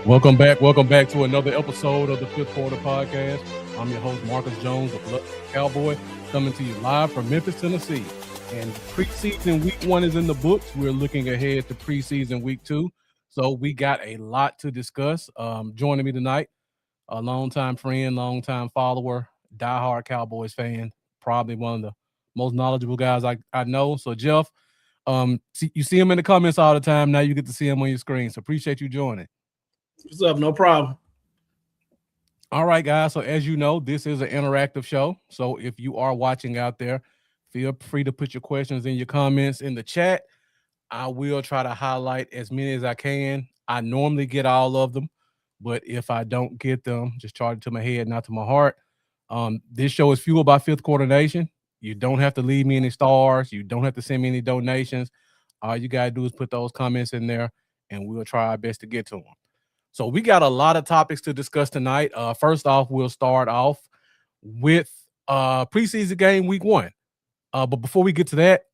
Welcome back to another episode of the Fifth Quarter Podcast. I'm your host, Marcus Jones, the Blood Cowboy, coming to you live from Memphis, Tennessee. And preseason week 1 is in the books. We're looking ahead to preseason week 2. So we got a lot to discuss. Joining me tonight, a longtime friend, longtime follower, diehard Cowboys fan, probably one of the most knowledgeable guys I know. So Jeff, you see him in the comments all the time. Now you get to see him on your screen. So appreciate you joining. What's up? No problem. All right, guys. So as you know, this is an interactive show. So if you are watching out there, feel free to put your questions in your comments in the chat. I will try to highlight as many as I can. I normally get all of them, but if I don't get them, just charge it to my head, not to my heart. This show is fueled by Fifth Quarter Nation. You don't have to leave me any stars. You don't have to send me any donations. All you got to do is put those comments in there, and we'll try our best to get to them. So we got a lot of topics to discuss tonight. First off, we'll start off with preseason game week 1. But before we get to that,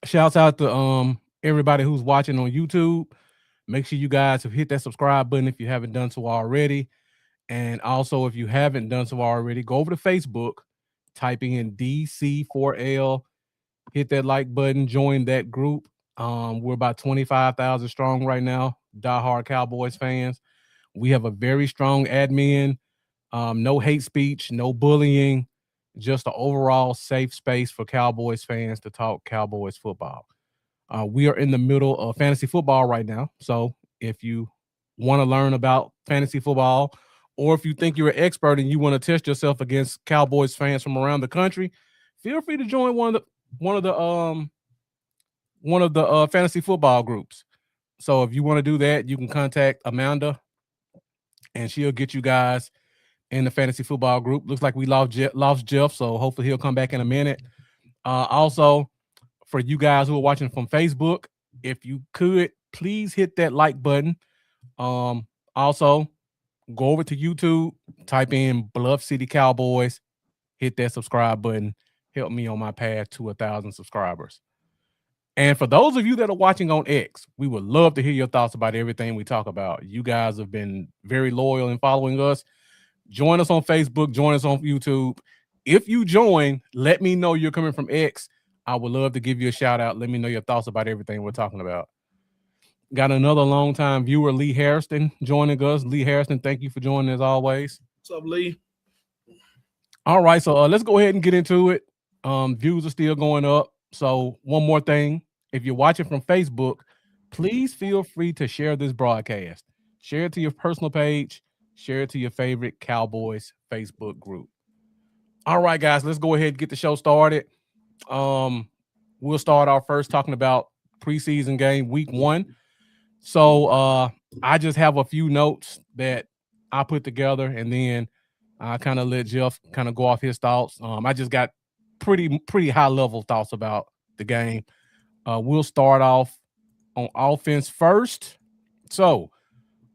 shouts out to everybody who's watching on YouTube. Make sure you guys have hit that subscribe button if you haven't done so already. And also, if you haven't done so already, go over to Facebook, typing in DC4L, hit that like button, join that group. We're about 25,000 strong right now, diehard Cowboys fans. We have a very strong admin, no hate speech, no bullying, just an overall safe space for Cowboys fans to talk Cowboys football. We are in the middle of fantasy football right now. So if you want to learn about fantasy football, or if you think you're an expert and you want to test yourself against Cowboys fans from around the country, feel free to join one of the fantasy football groups. So if you want to do that, you can contact Amanda, and she'll get you guys in the fantasy football group. Looks like we lost Jeff, so hopefully he'll come back in a minute. Also, for you guys who are watching from Facebook, if you could, please hit that like button. Also, go over to YouTube, type in Bluff City Cowboys, hit that subscribe button. Help me on my path to 1,000 subscribers. And for those of you that are watching on X, we would love to hear your thoughts about everything we talk about. You guys have been very loyal in following us. Join us on Facebook. Join us on YouTube. If you join, let me know you're coming from X. I would love to give you a shout out. Let me know your thoughts about everything we're talking about. Got another longtime viewer, Lee Harrison, joining us. Lee Harrison, thank you for joining as always. What's up, Lee? All right, so let's go ahead and get into it. Views are still going up. So one more thing, if you're watching from Facebook, please feel free to share this broadcast. Share it to your personal page. Share it to your favorite Cowboys Facebook group. All right, guys, let's go ahead and get the show started. We'll start off first talking about preseason game week 1. So I just have a few notes that I put together, and then I kind of let Jeff kind of go off his thoughts. I just got pretty high level thoughts about the game. We'll start off on offense first. So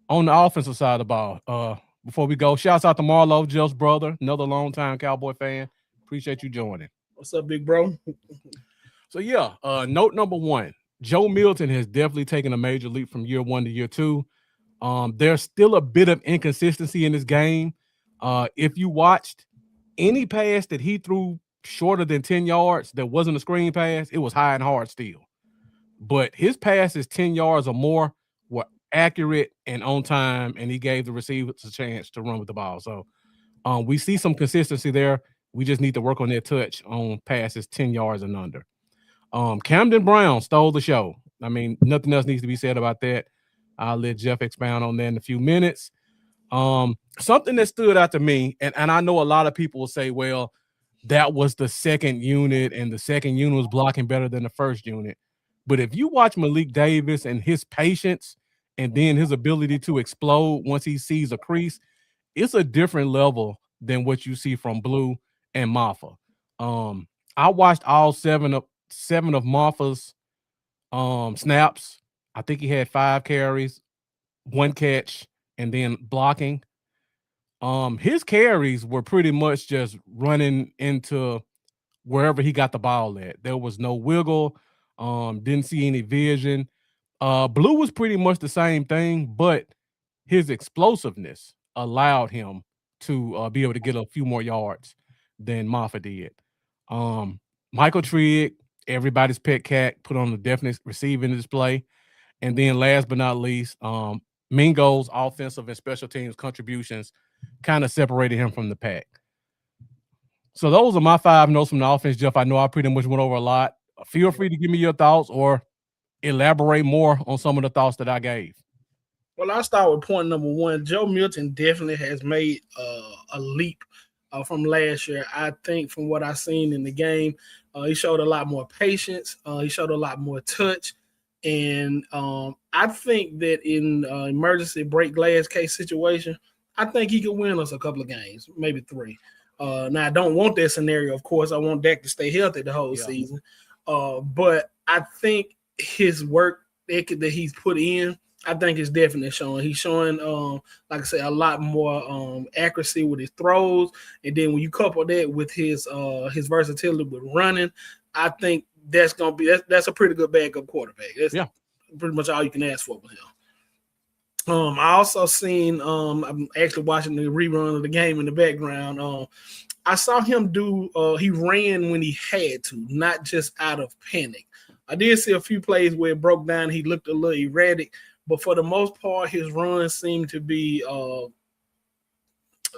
on the offensive side of the ball, before we go, shouts out to Marlo, Jeff's brother, another longtime Cowboy fan. Appreciate you joining. What's up, big bro? So yeah, note number 1, Joe Milton has definitely taken a major leap from year 1 to year 2. There's still a bit of inconsistency in this game. If you watched any pass that he threw shorter than 10 yards that wasn't a screen pass, it was high and hard still. But his passes 10 yards or more were accurate and on time, and he gave the receivers a chance to run with the ball. So we see some consistency there. We just need to work on that touch on passes 10 yards and under. Camden Brown stole the show. I mean, nothing else needs to be said about that. I'll let Jeff expound on that in a few minutes. Something that stood out to me, and I know a lot of people will say, well, that was the second unit, and the second unit was blocking better than the first unit. But if you watch Malik Davis and his patience and then his ability to explode once he sees a crease, it's a different level than what you see from Blue and Maffa. I watched all seven of Maffa's snaps. I think he had 5 carries, 1 catch, and then blocking. His carries were pretty much just running into wherever he got the ball at. There was no wiggle. Didn't see any vision. Blue was pretty much the same thing, but his explosiveness allowed him to be able to get a few more yards than Moffa did. Michael Trigg, everybody's pet cat, put on the definite receiving display. And then last but not least, Mingo's offensive and special teams contributions kind of separated him from the pack. So those are my 5 notes from the offense, Jeff. I know I pretty much went over a lot. Feel free to give me your thoughts or elaborate more on some of the thoughts that I gave. Well, I'll start with point number 1. Joe Milton definitely has made a leap from last year. I think from what I've seen in the game, he showed a lot more patience. He showed a lot more touch. And I think that in emergency break glass case situation, I think he could win us a couple of games, maybe 3. Now, I don't want that scenario, of course. I want Dak to stay healthy the whole season. But I think his work ethic that he's put in, I think it's definitely showing. He's showing, like I said, a lot more accuracy with his throws. And then when you couple that with his versatility with running, I think that's gonna be that's a pretty good backup quarterback. That's pretty much all you can ask for with him. I also seen I'm actually watching the rerun of the game in the background. I saw him do he ran when he had to, not just out of panic. I did see a few plays where it broke down. He looked a little erratic, but for the most part, his runs seemed to be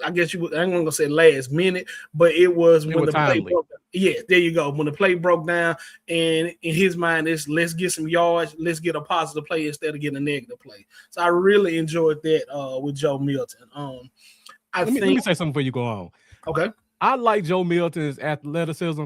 I guess I ain't gonna say last minute, but it was when the play broke down. Yeah, there you go. When the play broke down, and in his mind is let's get some yards, let's get a positive play instead of getting a negative play. So I really enjoyed that with Joe Milton. Let me say something before you go on. Okay. I like Joe Milton's athleticism.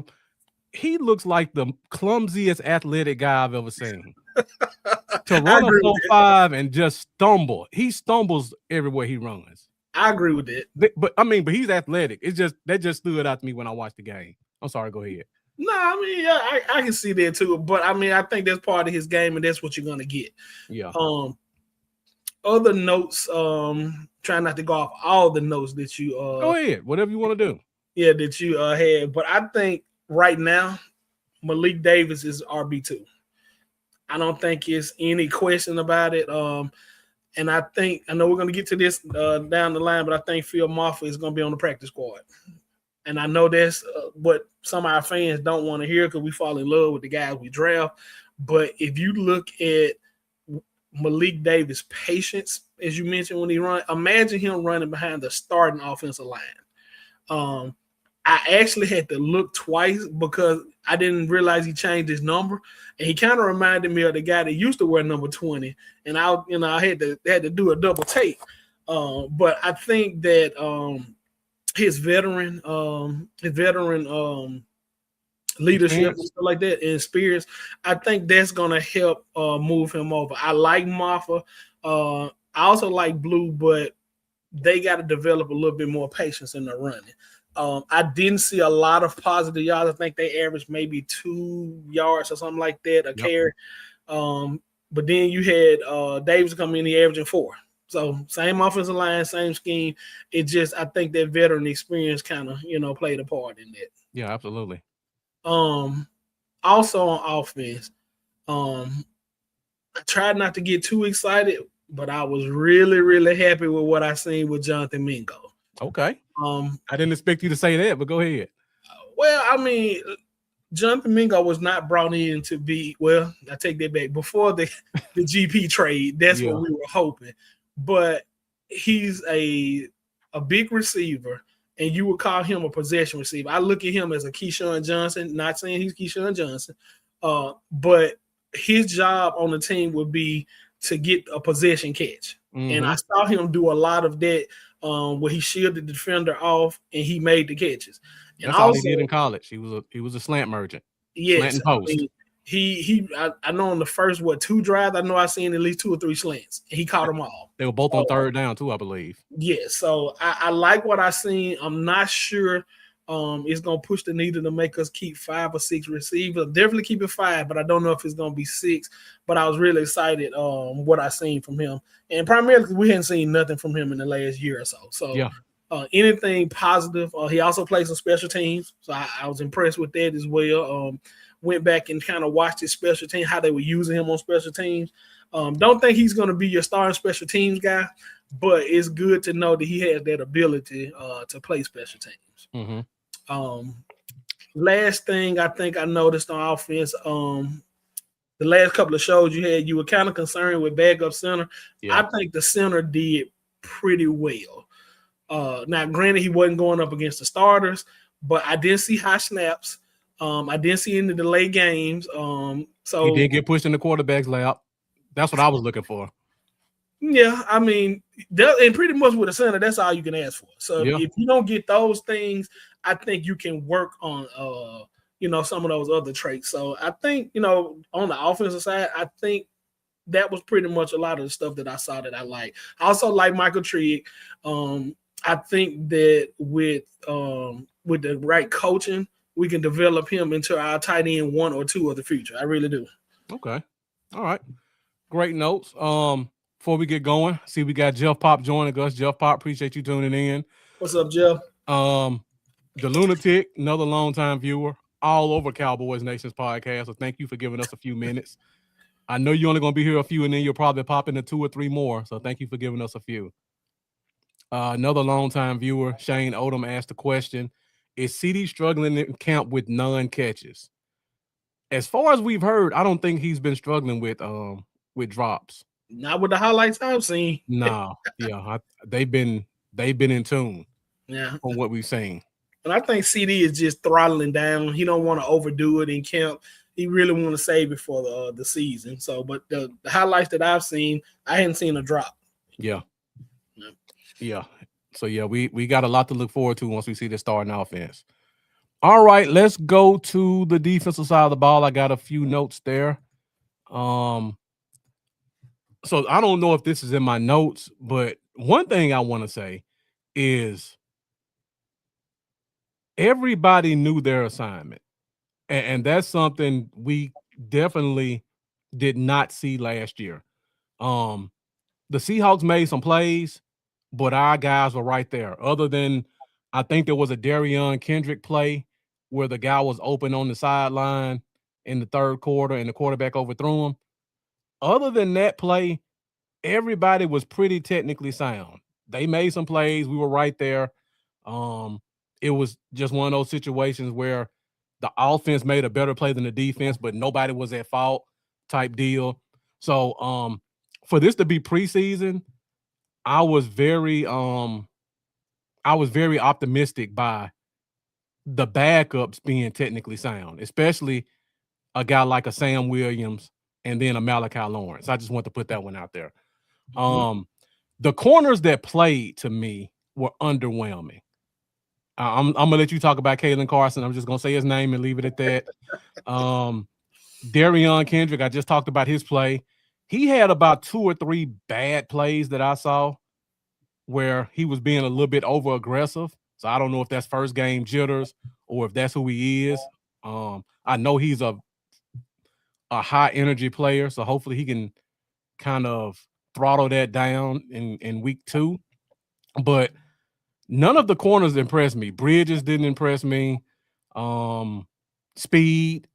He looks like the clumsiest athletic guy I've ever seen. To run a 4.5 and just stumble. He stumbles everywhere he runs. I agree with that. But he's athletic. It's just that just stood out to me when I watched the game. I'm sorry, go ahead. No, I can see that too. But I think that's part of his game, and that's what you're gonna get. Yeah. Other notes, trying not to go off all the notes that you go ahead, whatever you want to do. Yeah, that you had. But I think right now, Malik Davis is RB2. I don't think it's any question about it. And I know we're going to get to this down the line, but I think Phil Moffa is going to be on the practice squad. And I know that's what some of our fans don't want to hear because we fall in love with the guys we draft. But if you look at Malik Davis' patience, as you mentioned when he run, imagine him running behind the starting offensive line. I actually had to look twice because I didn't realize he changed his number, and he kind of reminded me of the guy that used to wear number 20. And I had to do a double take. But I think that his veteran leadership and stuff like that and experience, I think that's gonna help move him over. I like Moffa. I also like Blue, but they got to develop a little bit more patience in the running. I didn't see a lot of positive yards. I think they averaged maybe 2 yards or something like that a carry. But then you had Davis come in, he averaging 4. So same offensive line, same scheme. It just I think that veteran experience kind of played a part in that. Yeah, absolutely. Also on offense, I tried not to get too excited, but I was really, really happy with what I seen with Jonathan Mingo. Okay. I didn't expect you to say that, but go ahead. Well, Jonathan Mingo was not brought in to be, well, I take that back. Before the GP trade, that's what we were hoping. But he's a big receiver, and you would call him a possession receiver. I look at him as a Keyshawn Johnson, not saying he's Keyshawn Johnson, but his job on the team would be to get a possession catch. Mm-hmm. And I saw him do a lot of that where he shielded the defender off and he made the catches. And that's all he did in college. He was a slant merchant. Yes. Slant and post. I know on the first 2 drives, I know I seen at least 2 or 3 slants. And he caught them all. They were both on third down too, I believe. Yeah, so I like what I seen. I'm not sure it's gonna push the needle to make us keep 5 or 6 receivers. Definitely keep it 5, but I don't know if it's gonna be 6. But I was really excited what I seen from him, and primarily because we hadn't seen nothing from him in the last year or so. So anything positive. He also plays some special teams, so I was impressed with that as well. Went back and kind of watched his special team, how they were using him on special teams. Don't think he's going to be your starting special teams guy, but it's good to know that he has that ability to play special teams. Mm-hmm. Um, Last thing I think I noticed on offense, the last couple of shows you had, you were kind of concerned with backup center. I Yeah. think the center did pretty well. Now, granted, he wasn't going up against the starters, but I didn't see high snaps. I didn't see any delay games. He So did get pushed in the quarterback's lap. That's what I was looking for. yeah, I mean, and pretty much with a center, that's all you can ask for. So Yeah. if you don't get those things, I think you can work on some of those other traits. So I think, on the offensive side, I think that was pretty much a lot of the stuff that I saw that I like. I also like Michael Trigg. I think that with the right coaching, we can develop him into our tight end 1 or 2 of the future. I really do. Okay. All right. Great notes. Before we get going, see we got Jeff Pop joining us. Jeff Pop, appreciate you tuning in. What's up, Jeff? The Lunatic, another longtime viewer, all over Cowboys Nations podcast. So thank you for giving us a few minutes. I know you're only going to be here a few, and then you'll probably pop into 2 or 3 more. So thank you for giving us a few. Another longtime viewer, Shane Odom, asked the question: is CD struggling in camp with non-catches? As far as we've heard, I don't think he's been struggling with drops. Not with the highlights I've seen. No, yeah, they've been in tune. Yeah, from what we've seen. and I think CD is just throttling down. He don't want to overdo it in camp. He really want to save it for the season. So, but the highlights that I've seen, I hadn't seen a drop. Yeah. So yeah, we got a lot to look forward to once we see the starting offense. All right, let's go to the defensive side of the ball. I got a few notes there. So I don't know if this is in my notes, but one thing I want to say is everybody knew their assignment. And that's something we definitely did not see last year. The Seahawks made some plays, but our guys were right there. Other than, I think there was a Darion Kendrick play where the guy was open on the sideline in the third quarter and the quarterback overthrew him. Other than that play, everybody was pretty technically sound. They made some plays. We were right there. It was just one of those situations where the offense made a better play than the defense, but nobody was at fault type deal. So for this to be preseason, I was very optimistic by the backups being technically sound, especially a guy like a Sam Williams and then a Malachi Lawrence. I just want to put that one out there. The corners that played to me were underwhelming. I'm gonna let you talk about Kalen Carson. I'm just gonna say his name and leave it at that. Darion Kendrick, I just talked about his play. He had about 2 or 3 bad plays that I saw where he was being a little bit over aggressive. So I don't know if that's first game jitters or if that's who he is. I know he's a high energy player, so hopefully he can kind of throttle that down in week 2. But none of the corners impressed me. Bridges didn't impress me. Speed,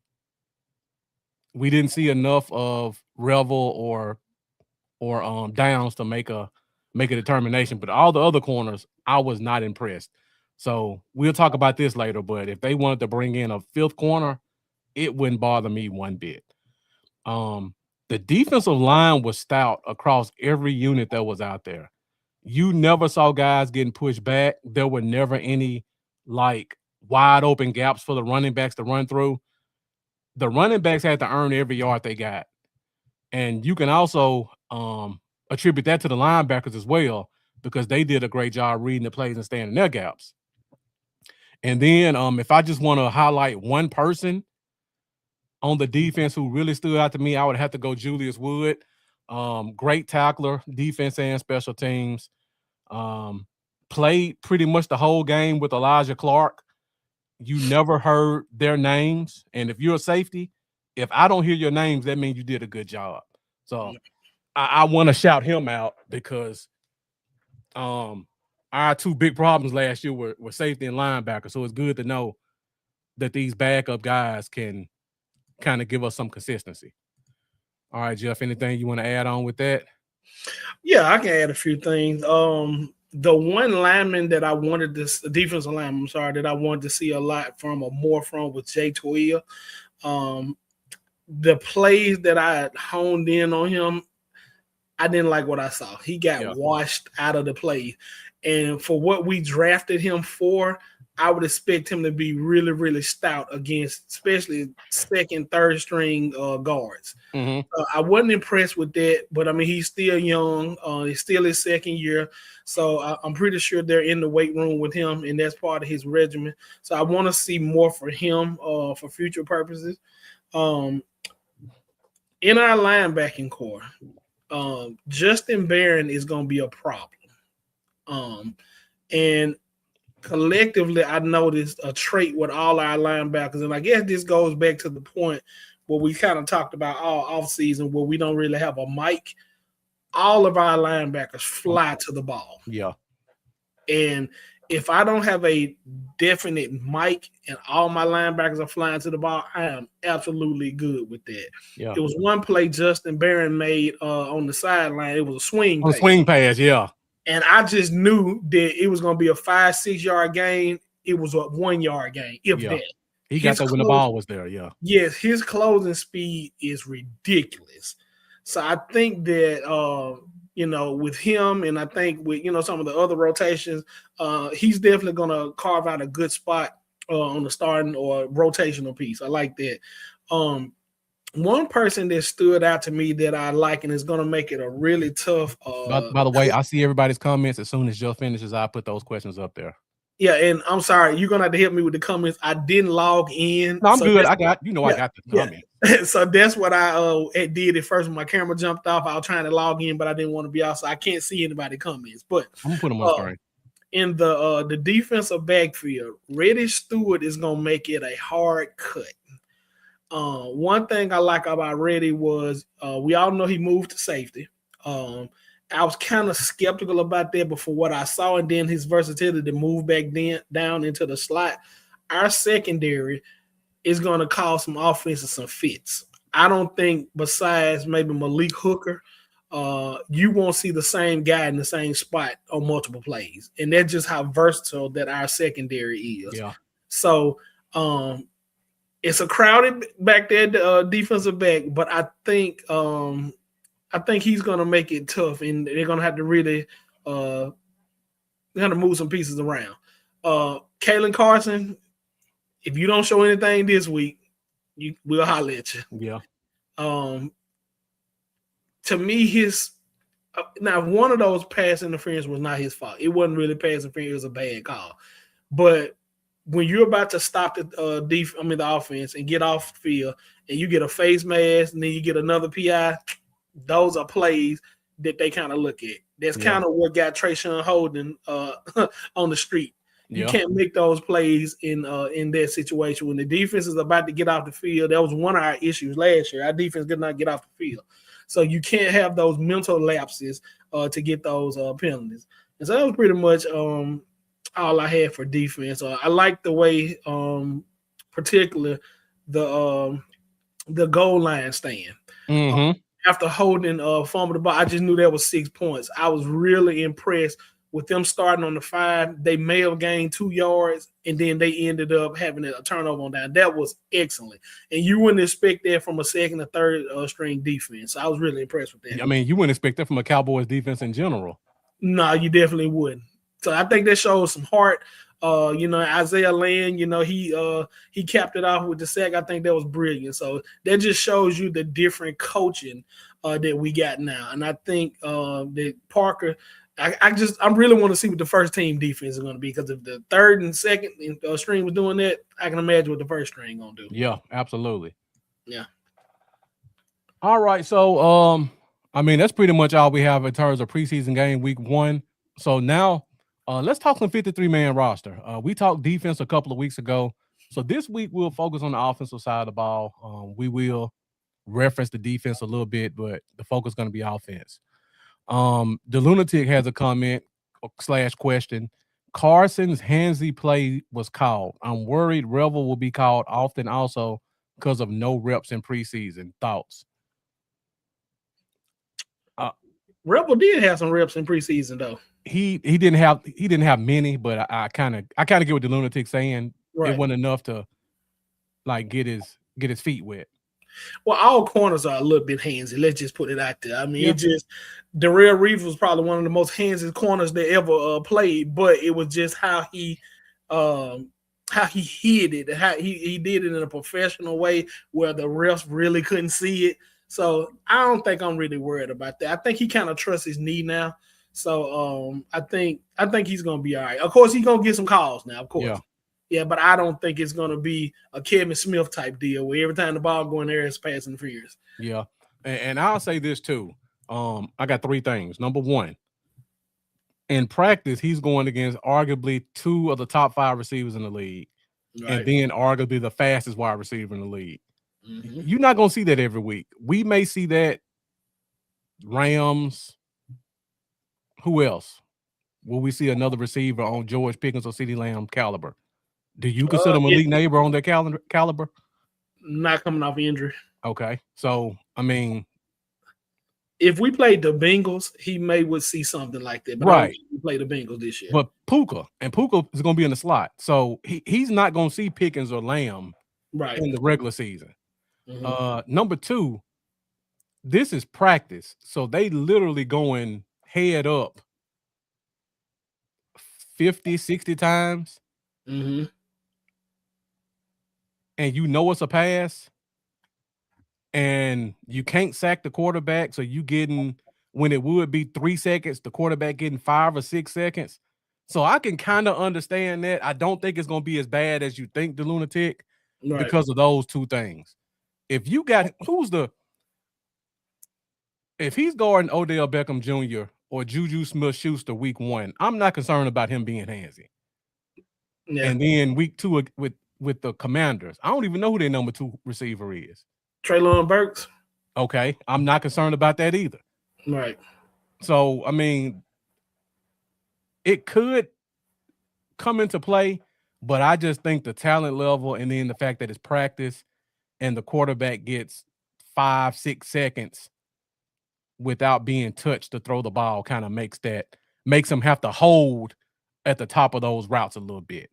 we didn't see enough of Revel or Downs to make a determination. But all the other corners, I was not impressed. So we'll talk about this later. But if they wanted to bring in a 5th corner, it wouldn't bother me one bit. The defensive line was stout across every unit that was out there. You never saw guys getting pushed back. There were never any like wide open gaps for the running backs to run through. The running backs had to earn every yard they got. And you can also attribute that to the linebackers as well, because they did a great job reading the plays and staying in their gaps. And then if I just want to highlight one person on the defense who really stood out to me, I would have to go Julius Wood. Great tackler, defense and special teams. Played pretty much the whole game with Elijah Clark. You never heard their names. And if you're a safety, if I don't hear your names, that means you did a good job. So I want to shout him out because our 2 big problems last year were safety and linebacker. So it's good to know that these backup guys can kind of give us some consistency. All right, Jeff, anything you want to add on with that? Yeah, I can add a few things. The one lineman that I wanted this defensive lineman, I'm sorry, that I wanted to see a lot from or more from was Jay Toia. Um, the plays that I honed in on him, I didn't like what I saw. He got Yeah. washed out of the play. And for what we drafted him for, I would expect him to be really, really stout against, especially second, third string guards. Mm-hmm. I wasn't impressed with that, but I mean, he's still young. He's still his second year. So I'm pretty sure they're in the weight room with him, and that's part of his regimen. So I want to see more for him for future purposes. Um, in our linebacking core, Justin Barron is going to be a problem. And collectively, I noticed a trait with all our linebackers, and I guess this goes back to the point where we kind of talked about all offseason where we don't really have a mic. All of our linebackers fly to the ball. Yeah. And if I don't have a definite mic and all my linebackers are flying to the ball, I am absolutely good with that. Yeah. It was one play Justin Barron made on the sideline. It was a swing On pass. swing pass, yeah. And I just knew that it was going to be a 5-6 yard gain. It was a 1 yard gain, if that. He got that when the ball was there, yeah. Yes, his closing speed is ridiculous. So I think that with him, and I think with some of the other rotations, he's definitely going to carve out a good spot on the starting or rotational piece. I like that. One person that stood out to me that I like and is going to make it a really tough. By the way, I see everybody's comments. As soon as Joe finishes, I'll put those questions up there. Yeah, and I'm sorry, you're gonna have to help me with the comments. I didn't log in. No, I'm good. I got the comments. Yeah. So that's what I did at first when my camera jumped off. I was trying to log in, but I didn't want to be out, so I can't see anybody comments. But I'm gonna put them on screen. In the defensive backfield, Reddish Stewart is gonna make it a hard cut. One thing I like about Reddy was we all know he moved to safety. I was kind of skeptical about that, but for what I saw, and then his versatility to move back down into the slot, our secondary is going to cause some offense and some fits. I don't think, besides maybe Malik Hooker, you won't see the same guy in the same spot on multiple plays, and that's just how versatile that our secondary is. Yeah. So it's a crowded back there, defensive back, but I think he's going to make it tough, and they're going to have to really move some pieces around. Kalen Carson, if you don't show anything this week, we'll holler at you. Yeah. To me, now one of those pass interference was not his fault. It wasn't really pass interference; it was a bad call. But when you're about to stop the offense and get off the field, and you get a face mask, and then you get another PI, those are plays that they kind of look at. That's kind of what got Trayshawn Holden on the street. You can't make those plays in that situation. When the defense is about to get off the field, that was one of our issues last year. Our defense did not get off the field. So you can't have those mental lapses to get those penalties. And so that was pretty much all I had for defense. I like the way, particularly the goal line stand. Mm-hmm. After Holden fumbled the ball, I just knew that was 6 points. I was really impressed with them starting on the 5. They may have gained 2 yards, and then they ended up having a turnover on down. That was excellent. And you wouldn't expect that from a second or third string defense. So I was really impressed with that. I mean, you wouldn't expect that from a Cowboys defense in general. No, you definitely wouldn't. So I think that shows some heart. Isaiah Land, he capped it off with the sack. I think that was brilliant. So that just shows you the different coaching that we got now. And I think that Parker, I really want to see what the first team defense is going to be, because if the third and second string was doing that, I can imagine what the first string going to do. Yeah, absolutely. Yeah. All right. So, that's pretty much all we have in terms of preseason game week 1. So now let's talk some 53-man roster. We talked defense a couple of weeks ago. So this week we'll focus on the offensive side of the ball. We will reference the defense a little bit, but the focus is going to be offense. The Lunatic has a comment / question. Carson's handsy play was called. I'm worried Revel will be called often also because of no reps in preseason. Thoughts? Rebel did have some reps in preseason though. He didn't have many, but I kind of get what the lunatic saying. It Right. wasn't enough to like get his feet wet. Well, all corners are a little bit handsy. Let's just put it out there. I mean, Yeah. it just Darrell Reeves was probably one of the most handsy corners they ever played, but it was just how he hid it, how he did it in a professional way where the refs really couldn't see it. So I don't think I'm really worried about that. I think he kind of trusts his knee now. So I think he's gonna be all right. Of course, he's gonna get some calls now, of course. Yeah. Yeah, but I don't think it's going to be a Kevin Smith type deal where every time the ball go in there, it's pass interference. Yeah. And I'll say this too. I got 3 things. Number 1, in practice, he's going against arguably 2 of the top 5 receivers in the league, Right. and then arguably the fastest wide receiver in the league. Mm-hmm. You're not going to see that every week. We may see that Rams. Who else? Will we see another receiver on George Pickens or CeeDee Lamb caliber? Do you consider Malik Neighbor on their caliber? Not coming off injury. Okay. So, I mean, if we played the Bengals, he would see something like that. But right. I don't think we play the Bengals this year. But Puka is going to be in the slot. So, he's not going to see Pickens or Lamb in the regular season. Mm-hmm. Number 2, this is practice. So, they literally going head up 50, 60 times. Mm-hmm. And you know it's a pass, and you can't sack the quarterback, so you getting, when it would be 3 seconds, the quarterback getting 5 or 6 seconds. So I can kind of understand that. I don't think it's going to be as bad as you think, the lunatic, because of those 2 things. If you got if he's guarding Odell Beckham Jr. or Juju Smith-Schuster week 1, I'm not concerned about him being handsy. Yeah. And then week 2 with the Commanders, I don't even know who their number 2 receiver is. Treylon Burks. Okay, I'm not concerned about that either. Right. So, I mean, it could come into play, but I just think the talent level and then the fact that it's practice and the quarterback gets 5, 6 seconds without being touched to throw the ball kind of makes him have to hold at the top of those routes a little bit.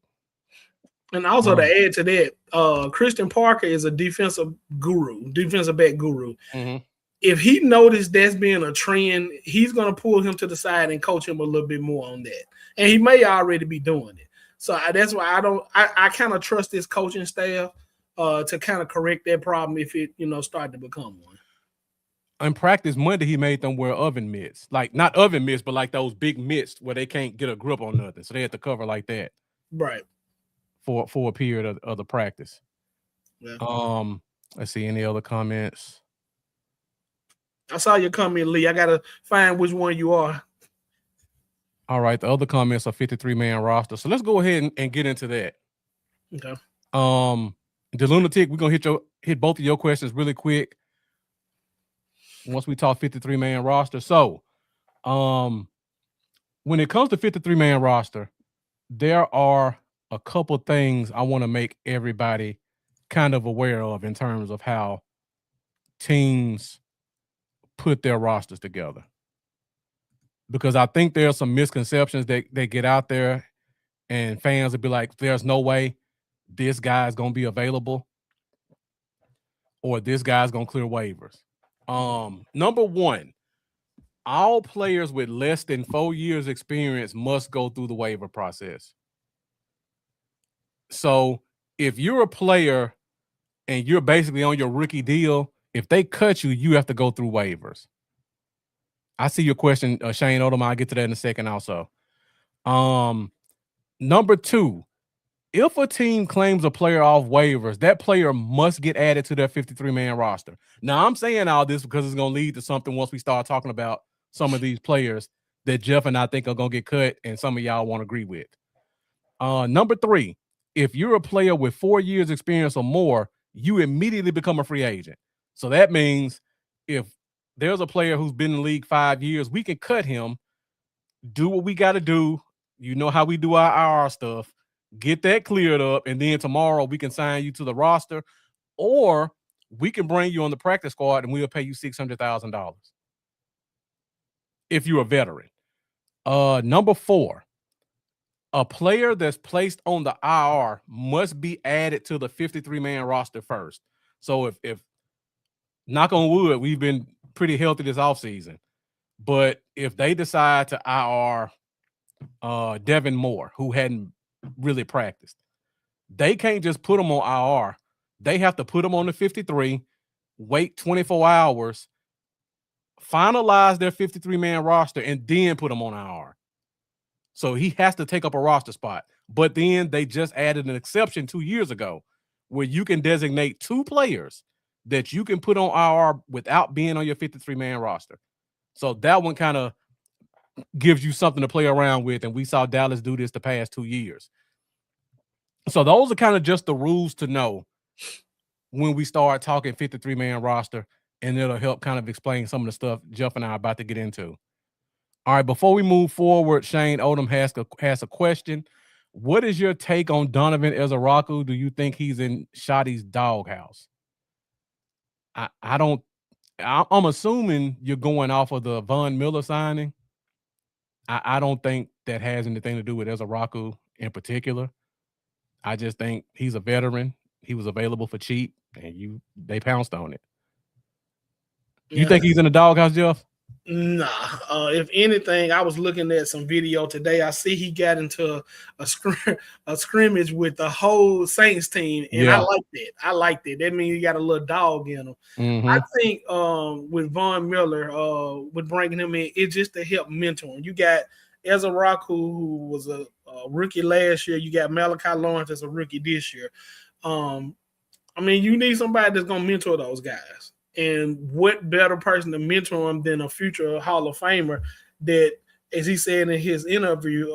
And also to add to that, Christian Parker is a defensive back guru. Mm-hmm. If he noticed that's being a trend, he's going to pull him to the side and coach him a little bit more on that. And he may already be doing it. So that's why I kind of trust this coaching staff to kind of correct that problem if it, start to become one. In practice Monday, he made them wear oven mitts. Like, not oven mitts, but like those big mitts where they can't get a grip on nothing. So they have to cover like that. Right. For a period of the practice. Yeah. Let's see, any other comments? I saw your comment, Lee. I gotta find which one you are. All right, the other comments are 53-man roster. So let's go ahead and get into that. Okay. The lunatic, we're gonna hit both of your questions really quick once we talk 53-man roster. So when it comes to 53-man roster, there are a couple things I want to make everybody kind of aware of in terms of how teams put their rosters together. Because I think there are some misconceptions that they get out there, and fans will be like, there's no way this guy's going to be available or this guy's going to clear waivers. Number 1, all players with less than 4 years experience must go through the waiver process. So if you're a player and you're basically on your rookie deal, if they cut you, you have to go through waivers. I see your question, Shane Odom. I'll get to that in a second also. Number 2, if a team claims a player off waivers, that player must get added to their 53-man roster. Now, I'm saying all this because it's going to lead to something once we start talking about some of these players that Jeff and I think are going to get cut and some of y'all won't agree with. Number 3, if you're a player with 4 years experience or more, you immediately become a free agent. So that means if there's a player who's been in the league 5 years, we can cut him, do what we got to do. You know how we do our IR stuff, get that cleared up, and then tomorrow we can sign you to the roster, or we can bring you on the practice squad and we'll pay you $600,000. if you're a veteran. Number 4, a player that's placed on the IR must be added to the 53-man roster first. So if knock on wood, we've been pretty healthy this offseason. But if they decide to IR Devin Moore, who hadn't really practiced, they can't just put him on IR. They have to put him on the 53, wait 24 hours, finalize their 53-man roster, and then put him on IR. So he has to take up a roster spot. But then they just added an exception 2 years ago where you can designate 2 players that you can put on IR without being on your 53-man roster. So that one kind of gives you something to play around with, and we saw Dallas do this the past 2 years. So those are kind of just the rules to know when we start talking 53-man roster, and it'll help kind of explain some of the stuff Jeff and I are about to get into. All right, before we move forward, Shane Odom has a question. What is your take on Donovan Ezaraku? Do you think he's in Shotty's doghouse? I'm assuming you're going off of the Von Miller signing. I don't think that has anything to do with Ezaraku in particular. I just think he's a veteran. He was available for cheap, and they pounced on it. You think he's in the doghouse, Jeff? Nah. If anything, I was looking at some video today. I see he got into a scrimmage with the whole Saints team, and I like that. I like that. That means you got a little dog in him. Mm-hmm. I think with Von Miller, with bringing him in, it's just to help mentor him. You got Ezaraku, who was a rookie last year. You got Malachi Lawrence as a rookie this year. I mean, you need somebody that's going to mentor those guys. And what better person to mentor him than a future Hall of Famer that, as he said in his interview,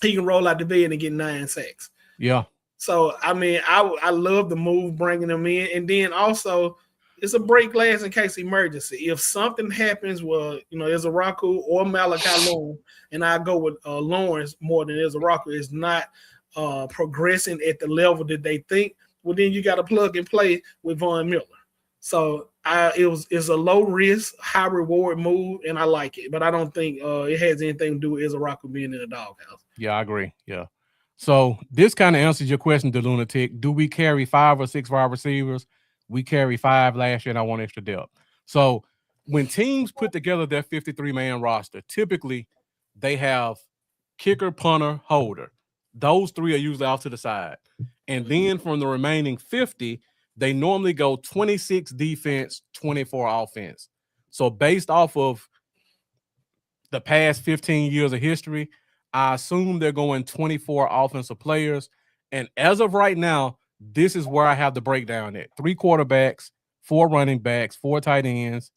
he can roll out the bed and get 9 sacks. Yeah. So, I mean, I love the move bringing him in. And then also, it's a break glass in case emergency. If something happens, well, Ezaraku or Malachi Lawrence, and I go with Lawrence more than Ezaraku, is not progressing at the level that they think, well, then you got to plug and play with Von Miller. So it's a low risk, high reward move, and I like it. But I don't think it has anything to do with Ezaraku being in the doghouse. Yeah, I agree. Yeah. So this kind of answers your question, the Lunatic. Do we carry 5 or 6 wide receivers? We carry 5 last year, and I want extra depth. So when teams put together their 53-man roster, typically they have kicker, punter, holder. Those 3 are usually off to the side. And then from the remaining 50, they normally go 26 defense, 24 offense. So based off of the past 15 years of history, I assume they're going 24 offensive players. And as of right now, this is where I have the breakdown at. 3 quarterbacks, 4 running backs, 4 tight ends,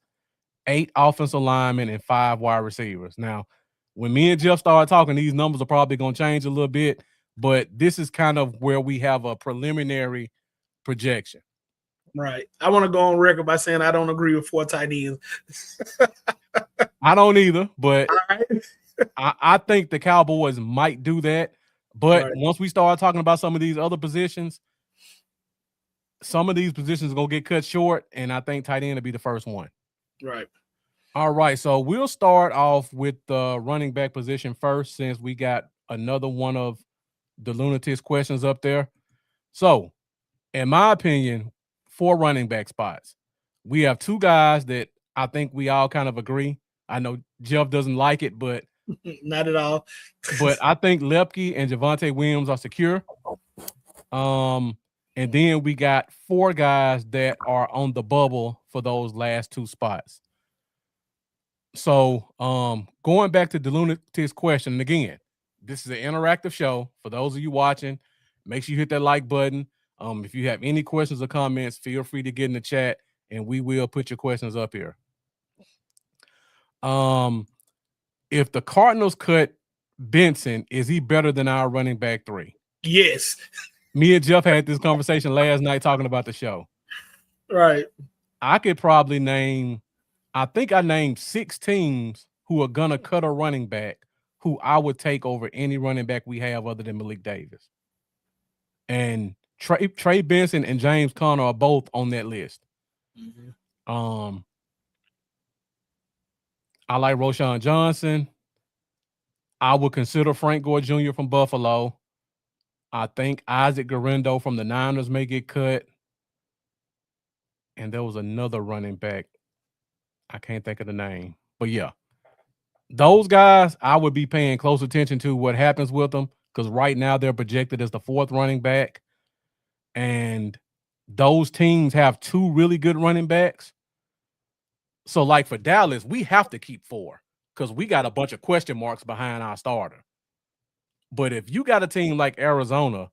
8 offensive linemen, and 5 wide receivers. Now, when me and Jeff start talking, these numbers are probably going to change a little bit, but this is kind of where we have a preliminary projection. Right. I want to go on record by saying I don't agree with 4 tight ends. I don't either, but I think the Cowboys might do that. But once we start talking about some of these other positions, some of these positions are going to get cut short, and I think tight end will be the first one. Right. All right, so we'll start off with the running back position first, since we got another one of the Lunatic's questions up there. So, in my opinion, 4 running back spots. We have 2 guys that I think we all kind of agree. I know Jeff doesn't like it, but not at all. But I think Lepke and Javonte Williams are secure. And then we got 4 guys that are on the bubble for those last 2 spots. So going back to the Lunatic's question, and again, this is an interactive show. For those of you watching, make sure you hit that like button. If you have any questions or comments, feel free to get in the chat, and we will put your questions up here. If the Cardinals cut Benson, is he better than our running back 3? Yes. Me and Jeff had this conversation last night talking about the show. Right. I could probably named 6 teams who are going to cut a running back who I would take over any running back we have other than Malik Davis. And Trey Benson and James Conner are both on that list. Mm-hmm. I like Roshan Johnson. I would consider Frank Gore Jr. from Buffalo. I think Isaac Guerrero from the Niners may get cut. And there was another running back. I can't think of the name. But yeah, those guys, I would be paying close attention to what happens with them because right now they're projected as the fourth running back. And those teams have two really good running backs. So, like for Dallas, we have to keep four because we got a bunch of question marks behind our starter. But if you got a team like Arizona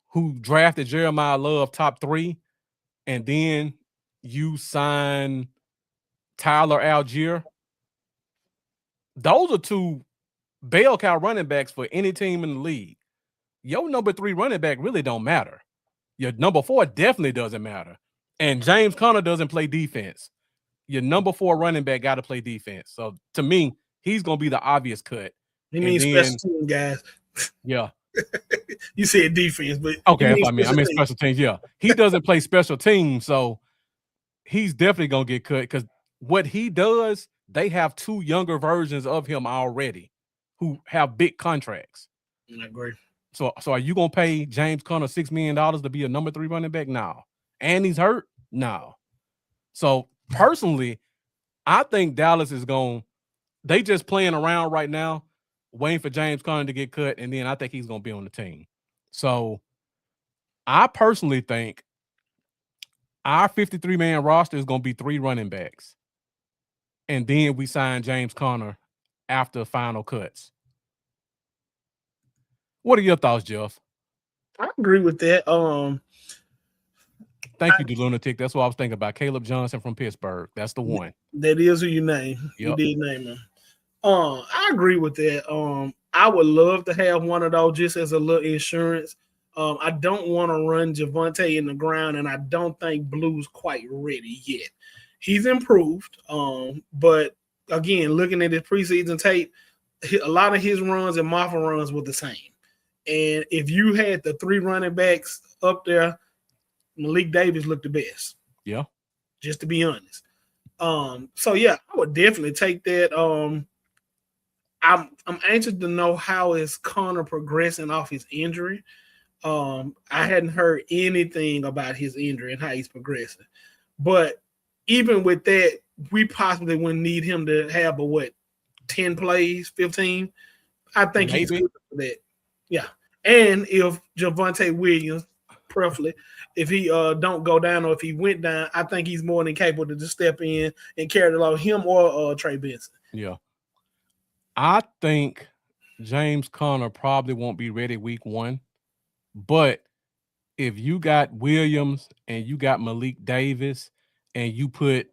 who drafted Jeremiah Love top 3, and then you sign Tyler Algier, those are two bell cow running backs for any team in the league. Your number 3 running back really don't matter. Your number 4 definitely doesn't matter. And James Conner doesn't play defense. Your number 4 running back got to play defense. So to me, he's going to be the obvious cut. He means special team guys. Yeah. You said defense, but okay, if I mean special teams. Yeah. He doesn't play special teams, so he's definitely going to get cut because what he does, they have 2 younger versions of him already who have big contracts. I agree. So are you going to pay James Conner $6 million to be a number 3 running back? No. And he's hurt? No. So personally, I think Dallas is they just playing around right now, waiting for James Conner to get cut, and then I think he's going to be on the team. So I personally think our 53-man roster is going to be 3 running backs. And then we sign James Conner after final cuts. What are your thoughts, Jeff? I agree with that. Thank you, the Lunatic. That's what I was thinking about. Caleb Johnson from Pittsburgh. That's the one. That is who you name. Yep. You did name him. I agree with that. I would love to have one of those just as a little insurance. I don't want to run Javonte in the ground, and I don't think Blue's quite ready yet. He's improved, but again, looking at his preseason tape, a lot of his runs and Maffa runs were the same. And if you had the 3 running backs up there, Malik Davis looked the best. Yeah. Just to be honest. So yeah, I would definitely take that. I'm anxious to know how is Conner progressing off his injury. I hadn't heard anything about his injury and how he's progressing. But even with that, we possibly wouldn't need him to have 10 plays, 15. I think he's good for that. Yeah. And if Javonte Williams, preferably, if he don't go down or if he went down, I think he's more than capable to just step in and carry the load, him or Trey Benson. Yeah. I think James Conner probably won't be ready week 1. But if you got Williams and you got Malik Davis and you put,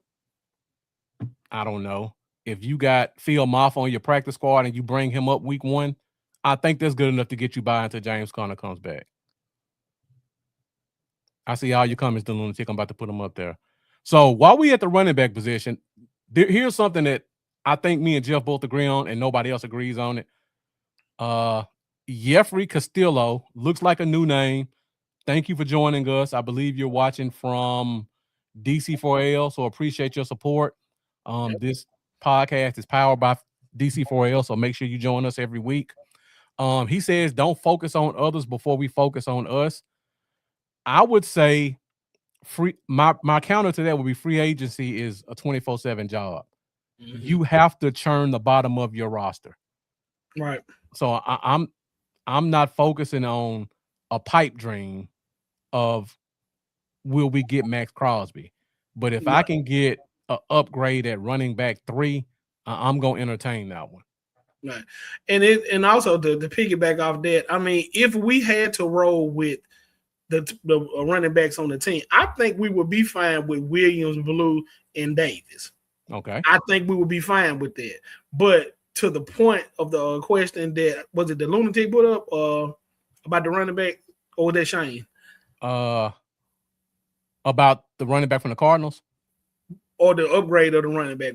I don't know, if you got Phil Maffa on your practice squad and you bring him up week 1, I think that's good enough to get you by until James Conner comes back. I see all your comments, the Lunatic. I'm about to put them up there. So while we at the running back position, here's something that I think me and Jeff both agree on and nobody else agrees on it. Jeffrey Castillo looks like a new name. Thank you for joining us. I believe you're watching from DC4L, so appreciate your support. This podcast is powered by DC4L, so make sure you join us every week. He says, don't focus on others before we focus on us. I would say my counter to that would be free agency is a 24/7 job. Mm-hmm. You have to churn the bottom of your roster. Right. So I'm not focusing on a pipe dream of will we get Max Crosby. But if I can get an upgrade at running back 3, I'm going to entertain that one. Right. And also to piggyback off that, I mean, if we had to roll with the running backs on the team, I think we would be fine with Williams, Blue, and Davis. Okay. I think we would be fine with that. But to the point of the question that, was it the Lunatic put up about the running back, or was that Shane? About the running back from the Cardinals? Or the upgrade of the running back.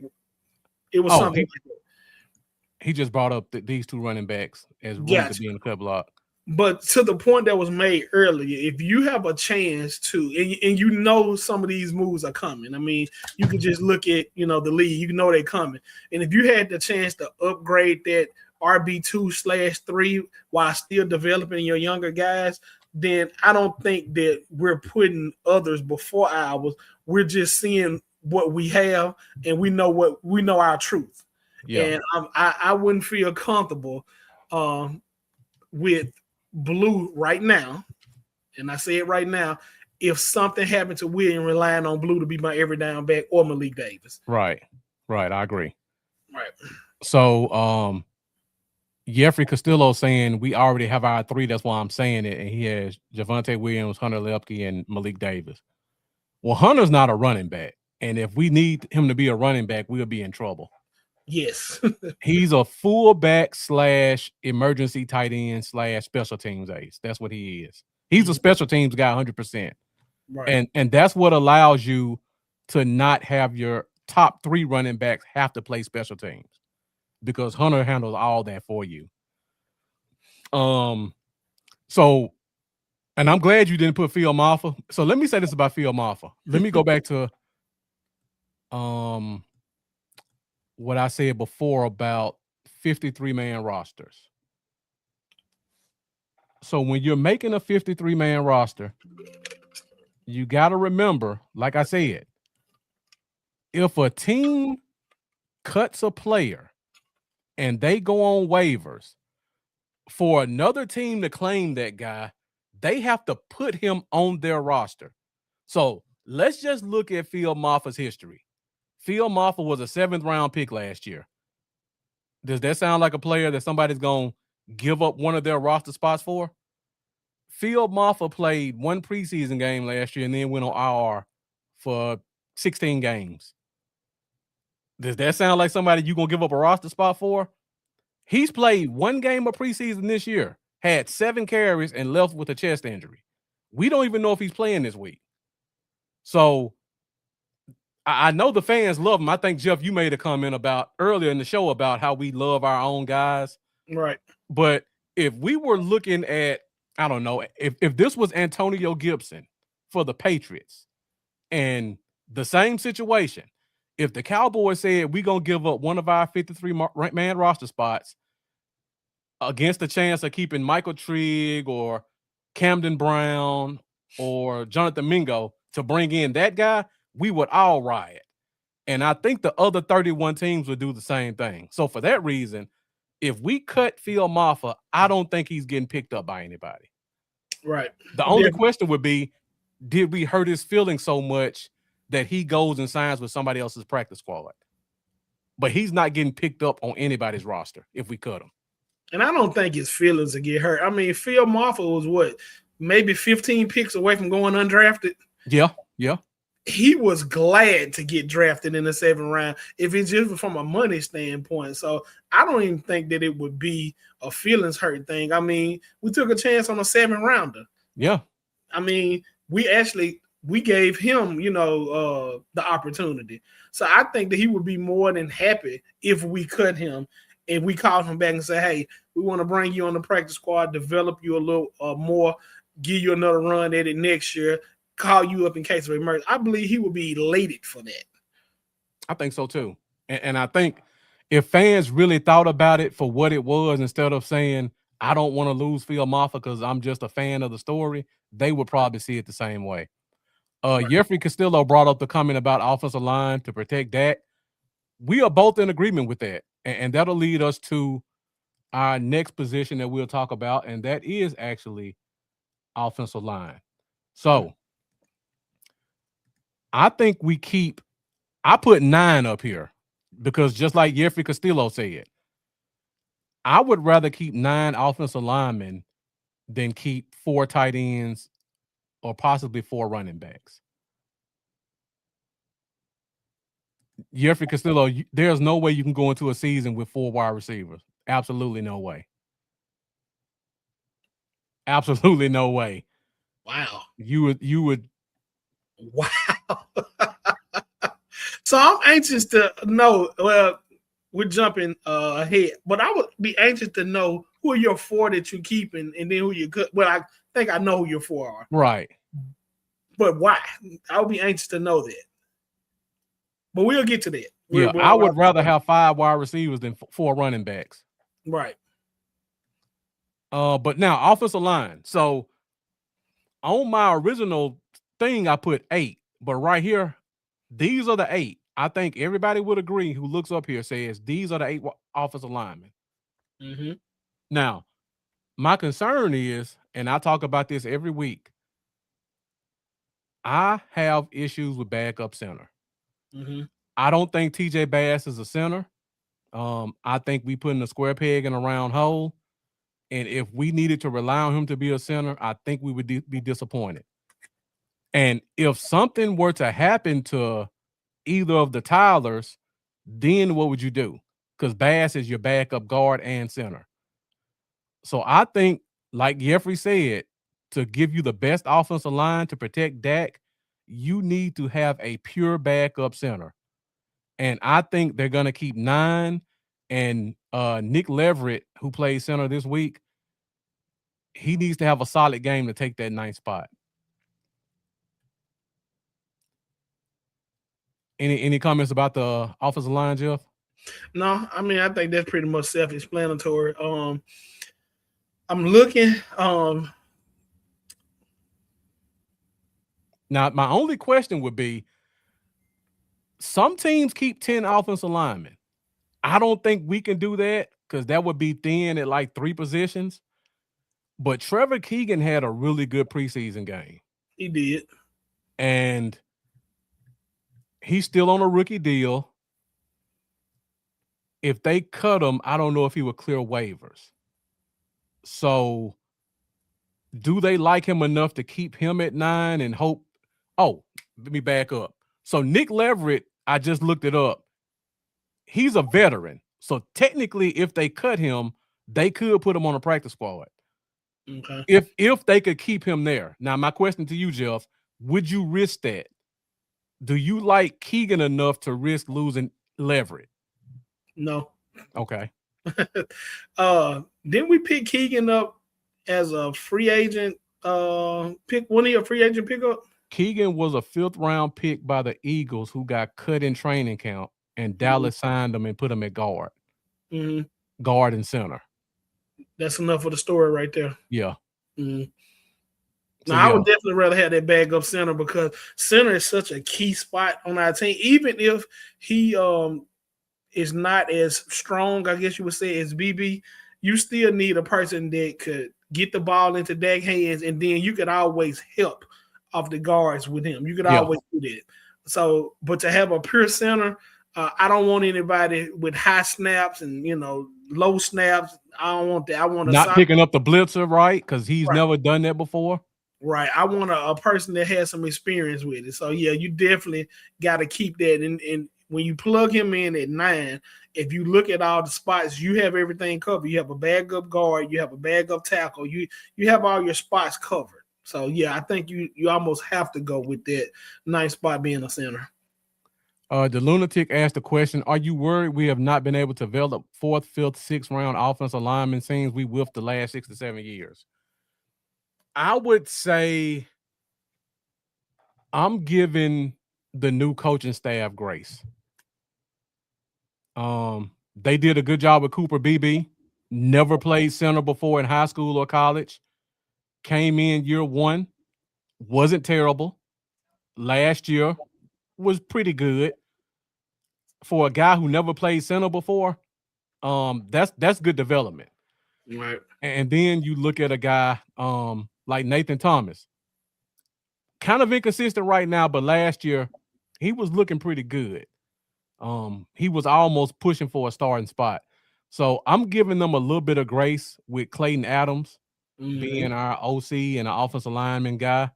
It was something like that. He just brought up these 2 running backs as rookies to be in the cut block. But to the point that was made earlier, if you have a chance to, and you know some of these moves are coming, I mean, you could just look at, the league, you know they're coming. And if you had the chance to upgrade that RB2/3 while still developing your younger guys, then I don't think that we're putting others before ours. We're just seeing what we have, and we know our truth. Yeah. And I wouldn't feel comfortable with Blue right now, and I say it right now, if something happened to William relying on Blue to be my every down back or Malik Davis. Right. I agree. Right. So Jeffrey Castillo saying we already have our 3. That's why I'm saying it. And he has Javonte Williams, Hunter Lepke, and Malik Davis. Well, Hunter's not a running back. And if we need him to be a running back, we'll be in trouble. Yes. He's a fullback / emergency tight end / special teams ace. That's what he is. He's a special teams guy 100%. Right. And that's what allows you to not have your top 3 running backs have to play special teams, because Hunter handles all that for you. So, and I'm glad you didn't put Phil Maffa. So let me say this about Phil Maffa. Let me go back to what I said before about 53-man rosters. So when you're making a 53-man roster, you got to remember, like I said, if a team cuts a player and they go on waivers, for another team to claim that guy, they have to put him on their roster. So let's just look at Phil Maffa's history. Phil Maffa was a 7th round pick last year. Does that sound like a player that somebody's going to give up one of their roster spots for? Phil Maffa played 1 preseason game last year and then went on IR for 16 games. Does that sound like somebody you're going to give up a roster spot for? He's played 1 game of preseason this year, had 7 carries, and left with a chest injury. We don't even know if he's playing this week. So I know the fans love him. I think, Jeff, you made a comment about earlier in the show about how we love our own guys. Right. But if we were looking at, I don't know, if this was Antonio Gibson for the Patriots and the same situation, if the Cowboys said we're going to give up one of our 53-man roster spots against the chance of keeping Michael Trigg or Camden Brown or Jonathan Mingo to bring in that guy, we would all riot. And I think the other 31 teams would do the same thing. So for that reason, if we cut Phil Maffa, I don't think he's getting picked up by anybody. Right. The only question would be, did we hurt his feelings so much that he goes and signs with somebody else's practice squad? But he's not getting picked up on anybody's roster if we cut him. And I don't think his feelings will get hurt. I mean, Phil Maffa was maybe 15 picks away from going undrafted? Yeah. He was glad to get drafted in the 7th round, if it's just from a money standpoint. So I don't even think that it would be a feelings hurt thing. I mean, we took a chance on a 7th rounder. Yeah. I mean, we gave him, the opportunity. So I think that he would be more than happy if we cut him and we called him back and say, hey, we want to bring you on the practice squad, develop you a little more, give you another run at it next year, call you up in case of emergency. I believe he would be elated for that. I think so too. And I think if fans really thought about it for what it was, instead of saying, I don't want to lose Phil Maffa because I'm just a fan of the story, they would probably see it the same way. Right. Jeffrey Castillo brought up the comment about offensive line to protect Dak. We are both in agreement with that. And that'll lead us to our next position that we'll talk about, and that is actually offensive line. So I think I put 9 up here because just like Jeffrey Castillo said, I would rather keep 9 offensive linemen than keep 4 tight ends or possibly 4 running backs. Jeffrey Castillo, there's no way you can go into a season with 4 wide receivers. Absolutely no way. Absolutely no way. Wow. You would. Wow. So I'm anxious to know. Well, we're jumping ahead, but I would be anxious to know who are your four that you keep, and then who you could. Well, I think I know who your four are. Right. But why? I would be anxious to know that. But we'll get to that. Yeah, I would rather have 5 wide receivers than 4 running backs. Right. But now offensive line. So on my original thing, I put 8, but right here, these are the 8. I think everybody would agree who looks up here says these are the 8 offensive linemen. Mm-hmm. Now, my concern is, and I talk about this every week, I have issues with backup center. Mm-hmm. I don't think TJ Bass is a center. I think we put in a square peg in a round hole. And if we needed to rely on him to be a center, I think we would be disappointed. And if something were to happen to either of the Tylers, then what would you do? Because Bass is your backup guard and center. So I think, like Jeffrey said, to give you the best offensive line to protect Dak, you need to have a pure backup center. And I think they're going to keep 9. And Nick Leverett, who plays center this week, he needs to have a solid game to take that 9th spot. Any comments about the offensive line, Jeff? No, I mean, I think that's pretty much self-explanatory. I'm looking. Now, my only question would be, some teams keep 10 offensive linemen. I don't think we can do that because that would be thin at like 3 positions. But Trevor Keegan had a really good preseason game. He did. And he's still on a rookie deal. If they cut him, I don't know if he would clear waivers. So do they like him enough to keep him at 9 and hope? Oh, let me back up. So Nick Leverett, I just looked it up. He's a veteran. So technically, if they cut him, they could put him on a practice squad. Okay. If they could keep him there. Now, my question to you, Jeff, would you risk that? Do you like Keegan enough to risk losing Leverett? No. Okay. Didn't we pick Keegan up as a free agent pick? When he a free agent pickup? Keegan was a 5th round pick by the Eagles who got cut in training camp, and Dallas signed him and put him at guard. Mm-hmm. Guard and center. That's enough for the story right there. Yeah. Mm-hmm. So, now, I would definitely rather have that backup center because center is such a key spot on our team. Even if he is not as strong, I guess you would say, as BB, you still need a person that could get the ball into Dak's hands, and then you could always help off the guards with him. You could always do that. So, but to have a pure center, I don't want anybody with high snaps and, low snaps. I don't want that. I want not picking up the blitzer, right? Because he's never done that before. Right. I want a person that has some experience with it. So, yeah, you definitely got to keep that. And when you plug him in at 9, if you look at all the spots, you have everything covered. You have a backup guard. You have a backup tackle. You have all your spots covered. So, yeah, I think you almost have to go with that 9th spot being a center. The Lunatic asked the question, are you worried we have not been able to develop 4th, 5th, 6th round offensive linemen since we whiffed the last 6 to 7 years? I would say I'm giving the new coaching staff grace. They did a good job with Cooper Beebe. Never played center before in high school or college. Came in year 1. Wasn't terrible. Last year was pretty good. For a guy who never played center before, that's good development. Right. And then you look at a guy like Nathan Thomas. Kind of inconsistent right now, but last year he was looking pretty good. He was almost pushing for a starting spot. So I'm giving them a little bit of grace with Clayton Adams being our OC and an offensive lineman guy.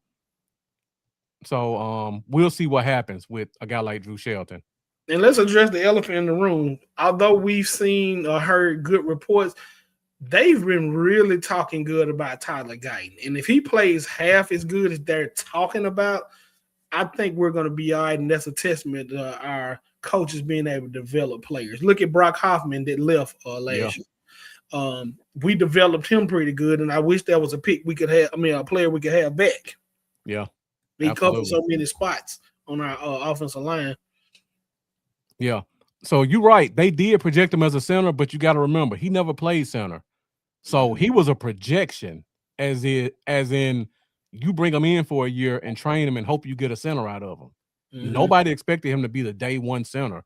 So we'll see what happens with a guy like Drew Shelton. And let's address the elephant in the room. Although we've seen or heard good reports, they've been really talking good about Tyler Guyton. And if he plays half as good as they're talking about, I think we're going to be all right. And that's a testament to our coaches being able to develop players. Look at Brock Hoffman that left last year. We developed him pretty good, and I wish that was a pick we could have. I mean, a player we could have back. Yeah, he covered so many spots on our offensive line. Yeah. So you're right. They did project him as a center, but you got to remember he never played center. So he was a projection, as in you bring him in for a year and train him and hope you get a center out of him. Nobody expected him to be the day one center.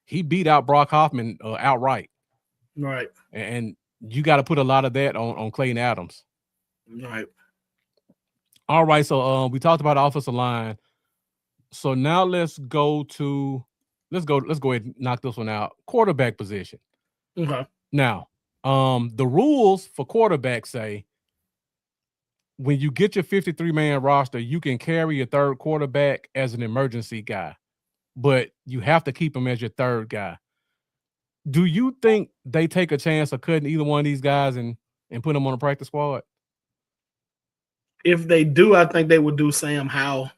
He beat out Brock Hoffman outright. Right. And you got to put a lot of that on Clayton Adams. Right. All right. So we talked about the offensive line. So now let's go ahead and knock this one out. Quarterback position. Okay. Now, the rules for quarterback say when you get your 53-man roster, you can carry your third quarterback as an emergency guy, but you have to keep him as your third guy. Do you think they take a chance of cutting either one of these guys and put them on a practice squad? If they do, I think they would do Sam Howell.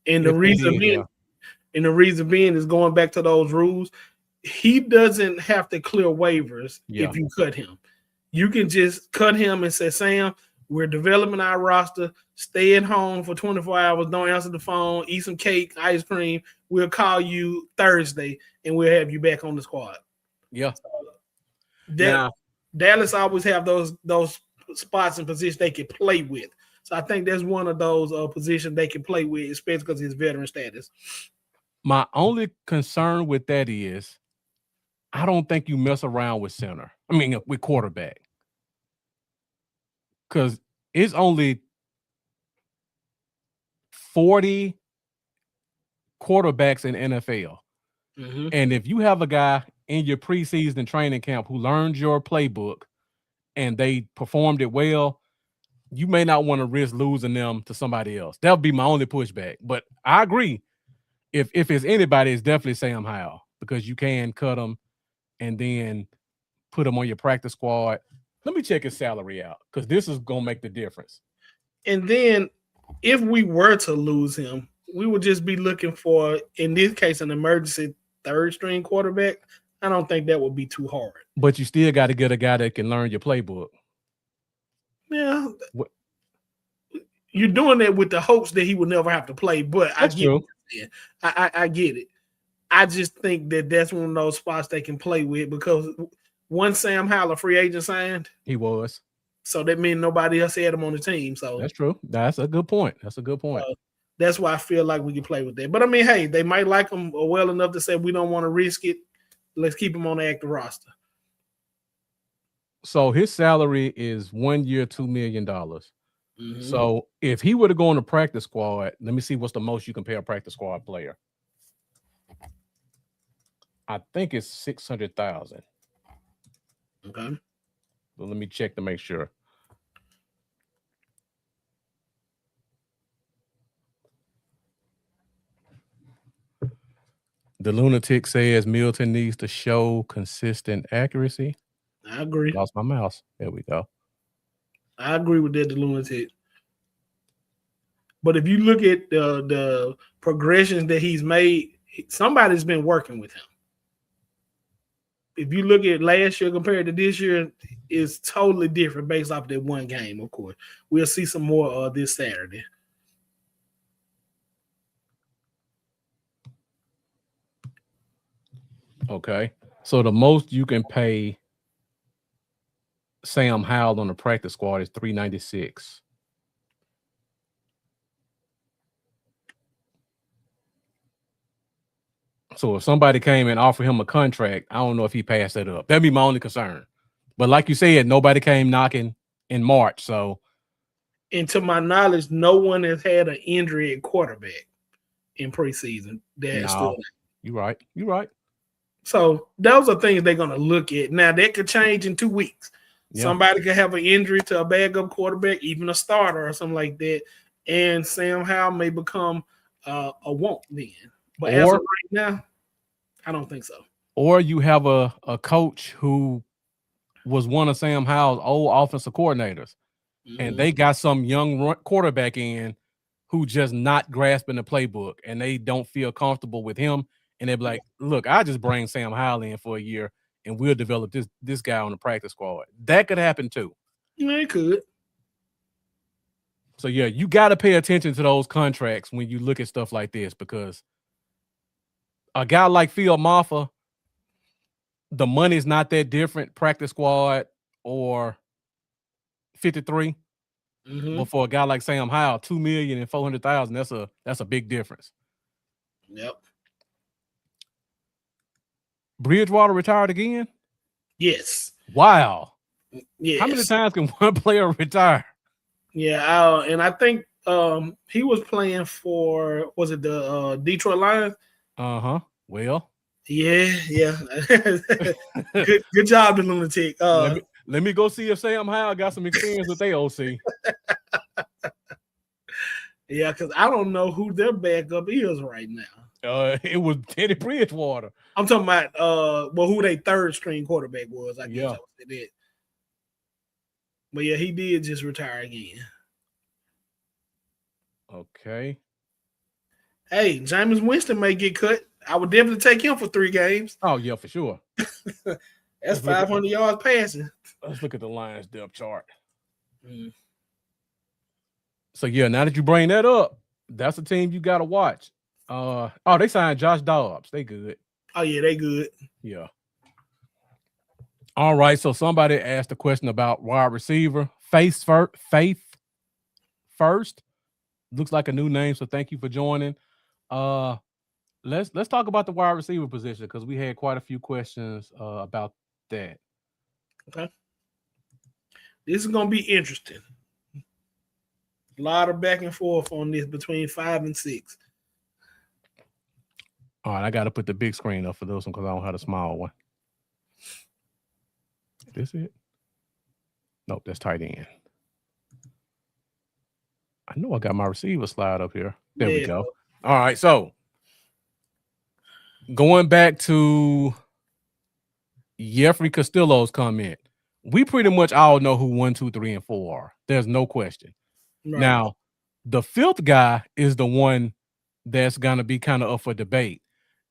And the reason being is going back to those rules. He doesn't have to clear waivers if you cut him. You can just cut him and say, Sam, we're developing our roster. Stay at home for 24 hours. Don't answer the phone. Eat some cake, ice cream. We'll call you Thursday, and we'll have you back on the squad. Yeah. Dallas always have those spots and positions they can play with. So I think that's one of those positions they can play with, especially because of his veteran status. My only concern with that is I don't think you mess around with center. I mean, with quarterback. Because it's only 40 quarterbacks in NFL. And if you have a guy in your preseason training camp who learned your playbook and they performed it well, you may not want to risk losing them to somebody else. That would be my only pushback. But I agree. If it's anybody, it's definitely Sam Howell, because you can cut him and then put him on your practice squad. Let me check his salary out, because this is going to make the difference. And then if we were to lose him, we would just be looking for, in this case, an emergency third-string quarterback. I don't think that would be too hard. But you still got to get a guy that can learn your playbook. Yeah. You're doing that with the hopes that he will never have to play, but I get it. I get it. I just think that that's one of those spots they can play with, because once Sam Howell, a free agent, signed, he was. So that means nobody else had him on the team. So that's true. That's a good point. That's why I feel like we can play with that. But I mean, hey, they might like him well enough to say we don't want to risk it. Let's keep him on the active roster. So his salary is 1 year, $2 million. So if he were to go on the practice squad, let me see what's the most you can pay a practice squad player. I think it's $600,000. Okay. So let me check to make sure. The lunatic says Milton needs to show consistent accuracy. I agree. Lost my mouse. There we go. I agree with that, the lunatic. But if you look at the progressions that he's made, somebody's been working with him. If you look at last year compared to this year, it's totally different based off that one game, of course. We'll see some more this Saturday. Okay. So the most you can pay Sam Howell on the practice squad is $396. So if somebody came and offered him a contract, I don't know if he passed that up. That'd be my only concern. But like you said, nobody came knocking in March. So, and to my knowledge, no one has had an injury at quarterback in preseason. You're right. So those are things they're going to look at. Now, that could change in 2 weeks. Yeah. Somebody could have an injury to a backup quarterback, even a starter or something like that, and Sam Howell may become a want then. But as of right now, I don't think so. Or you have a coach who was one of Sam Howell's old offensive coordinators, and they got some young quarterback in who just not grasping the playbook, and they don't feel comfortable with him. And they're like, look, I just bring Sam Howell in for a year, and we'll develop this guy on the practice squad. That could happen too. Yeah, it could. So yeah, you got to pay attention to those contracts when you look at stuff like this, because a guy like Phil Maffa, the money's not that different, practice squad or 53. Mm-hmm. But for a guy like Sam Howell, 2,000,000 and 400,000, that's a big difference. Yep. Bridgewater retired again? Yes. Wow. Yes. How many times can one player retire? Yeah, and I think he was playing for, was it the Detroit Lions? Uh-huh. Well. Yeah. good job, the lunatic. Let me go see if Sam Howell got some experience with their OC. Yeah, because I don't know who their backup is right now. It was Teddy Bridgewater. I'm talking about who their third string quarterback was. I guess I would say that. But yeah, he did just retire again. Okay. Hey, Jameis Winston may get cut. I would definitely take him for 3 games. Oh yeah, for sure. That's 500 yards passing. Let's look at the Lions depth chart. So yeah, now that you bring that up, that's a team you got to watch. They signed Josh Dobbs. They good. Oh yeah, they good. Yeah. All right. So somebody asked a question about wide receiver. Faith first. Looks like a new name. So thank you for joining. Let's talk about the wide receiver position, because we had quite a few questions about that. Okay. This is gonna be interesting. A lot of back and forth on this between 5 and 6. All right, I got to put the big screen up for this one because I don't have the small one. Is this it? Nope, that's tight end. I know I got my receiver slide up here. There we go. All right, so going back to Jeffrey Castillo's comment, we pretty much all know who 1, 2, 3, and 4 are. There's no question. Right. Now, the 5th guy is the one that's gonna be kind of up for debate.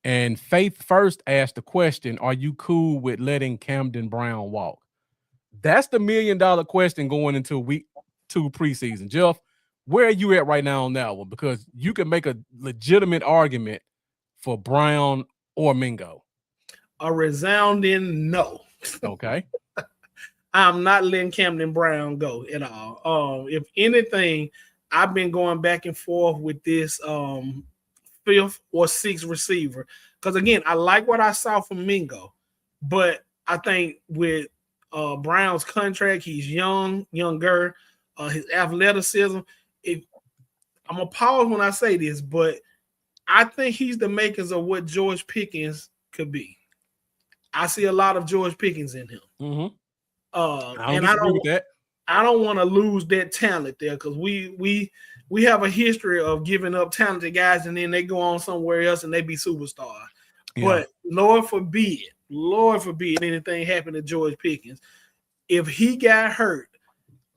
And Faith first asked the question, are you cool with letting Camden Brown walk? That's the $1 million question going into week 2 preseason. Jeff, where are you at right now on that one? Because you can make a legitimate argument for Brown or Mingo. A resounding no. Okay. I'm not letting Camden Brown go at all. If anything, I've been going back and forth with this 5th or 6th receiver. Because again, I like what I saw from Mingo, but I think with Brown's contract, he's younger, his athleticism. I'm gonna pause when I say this, but I think he's the makers of what George Pickens could be. I see a lot of George Pickens in him. Mm-hmm. I don't want to lose that talent there, because we have a history of giving up talented guys and then they go on somewhere else and they be superstars. Yeah. But Lord forbid anything happened to George Pickens. If he got hurt,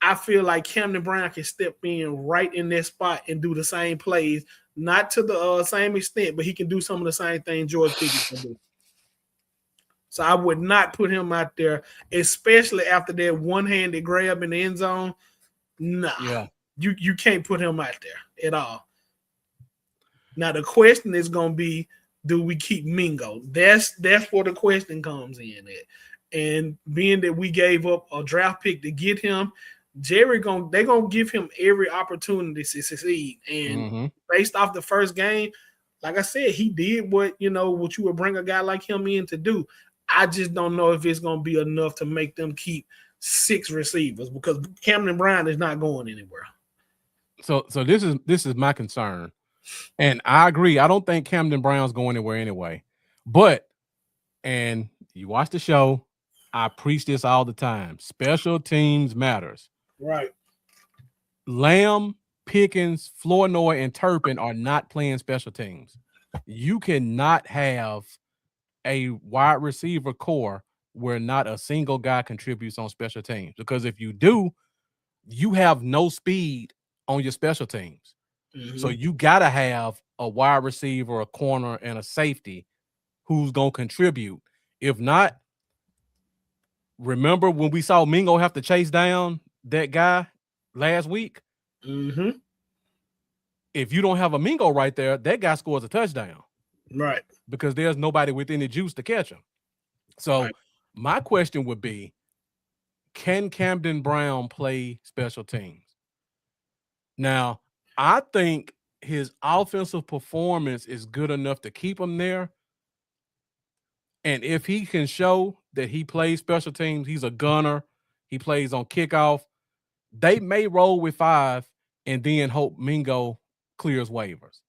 I feel like Camden Brown can step in right in that spot and do the same plays, not to the same extent, but he can do some of the same things George Pickens can do. So I would not put him out there, especially after that one-handed grab in the end zone. Nah, you can't put him out there at all. Now the question is going to be, do we keep Mingo? That's where the question comes in at. And being that we gave up a draft pick to get him, they're gonna give him every opportunity to succeed. And based off the first game, like I said, he did what you would bring a guy like him in to do. I just don't know if it's going to be enough to make them keep 6 receivers, because Camden Brown is not going anywhere. So this is my concern. And I agree. I don't think Camden Brown's going anywhere anyway. But, and you watch the show, I preach this all the time. Special teams matters. Right. Lamb, Pickens, Flournoy, and Turpin are not playing special teams. You cannot have a wide receiver core where not a single guy contributes on special teams, because if you do, you have no speed on your special teams. So you gotta have a wide receiver, a corner, and a safety who's gonna contribute. If not, Remember when we saw Mingo have to chase down that guy last week? Mm-hmm. If you don't have a Mingo right there, that guy scores a touchdown Right. because there's nobody with any juice to catch him. So Right. my question would be, can Camden Brown play special teams? Now, I think his offensive performance is good enough to keep him there. And if he can show that he plays special teams, he's a gunner, he plays on kickoff, they may roll with 5 and then hope Mingo clears waivers.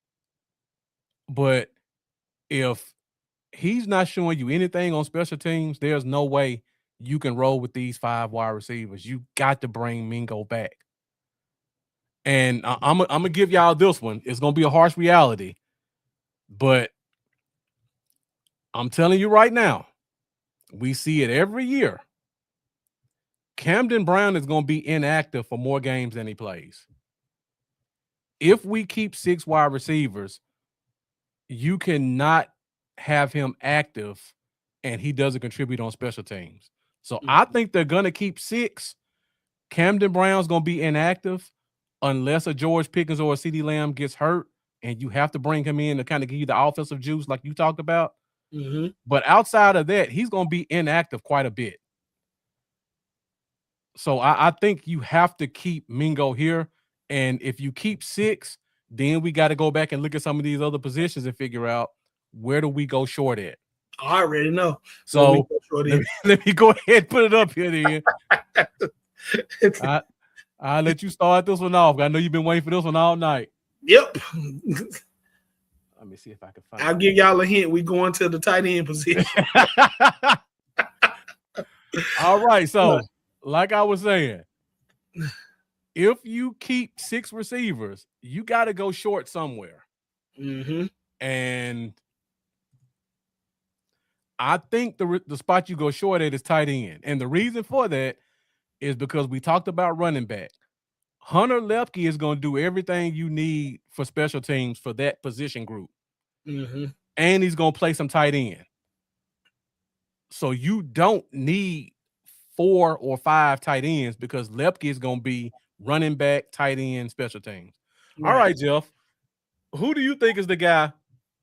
But if he's not showing you anything on special teams, there's no way you can roll with these 5 wide receivers. You got to bring Mingo back. And I'm gonna give y'all this one. It's gonna be a harsh reality, but I'm telling you right now, we see it every year. Camden Brown is gonna be inactive for more games than he plays. If we keep 6 wide receivers, you cannot have him active and he doesn't contribute on special teams. So I think they're gonna keep 6. Camden Brown's gonna be inactive unless a George Pickens or a CeeDee Lamb gets hurt, and you have to bring him in to kind of give you the offensive juice like you talked about. Mm-hmm. But outside of that, he's gonna be inactive quite a bit. So I think you have to keep Mingo here. And if you keep 6, then we got to go back and look at some of these other positions and figure out where do we go short at. I already know. So let me go ahead and put it up here then. I'll let you start this one off. I know you've been waiting for this one all night. Yep. Let me see if I can find I'll give y'all a hint. We going to the tight end position. All right. So, like I was saying, if you keep 6 receivers, you got to go short somewhere. Mm-hmm. And I think the spot you go short at is tight end. And the reason for that is because we talked about running back. Hunter Lepke is going to do everything you need for special teams for that position group. Mm-hmm. And he's going to play some tight end. So you don't need 4 or 5 tight ends because Lepke is going to be running back, tight end, special teams. Right. All right, Jeff. Who do you think is the guy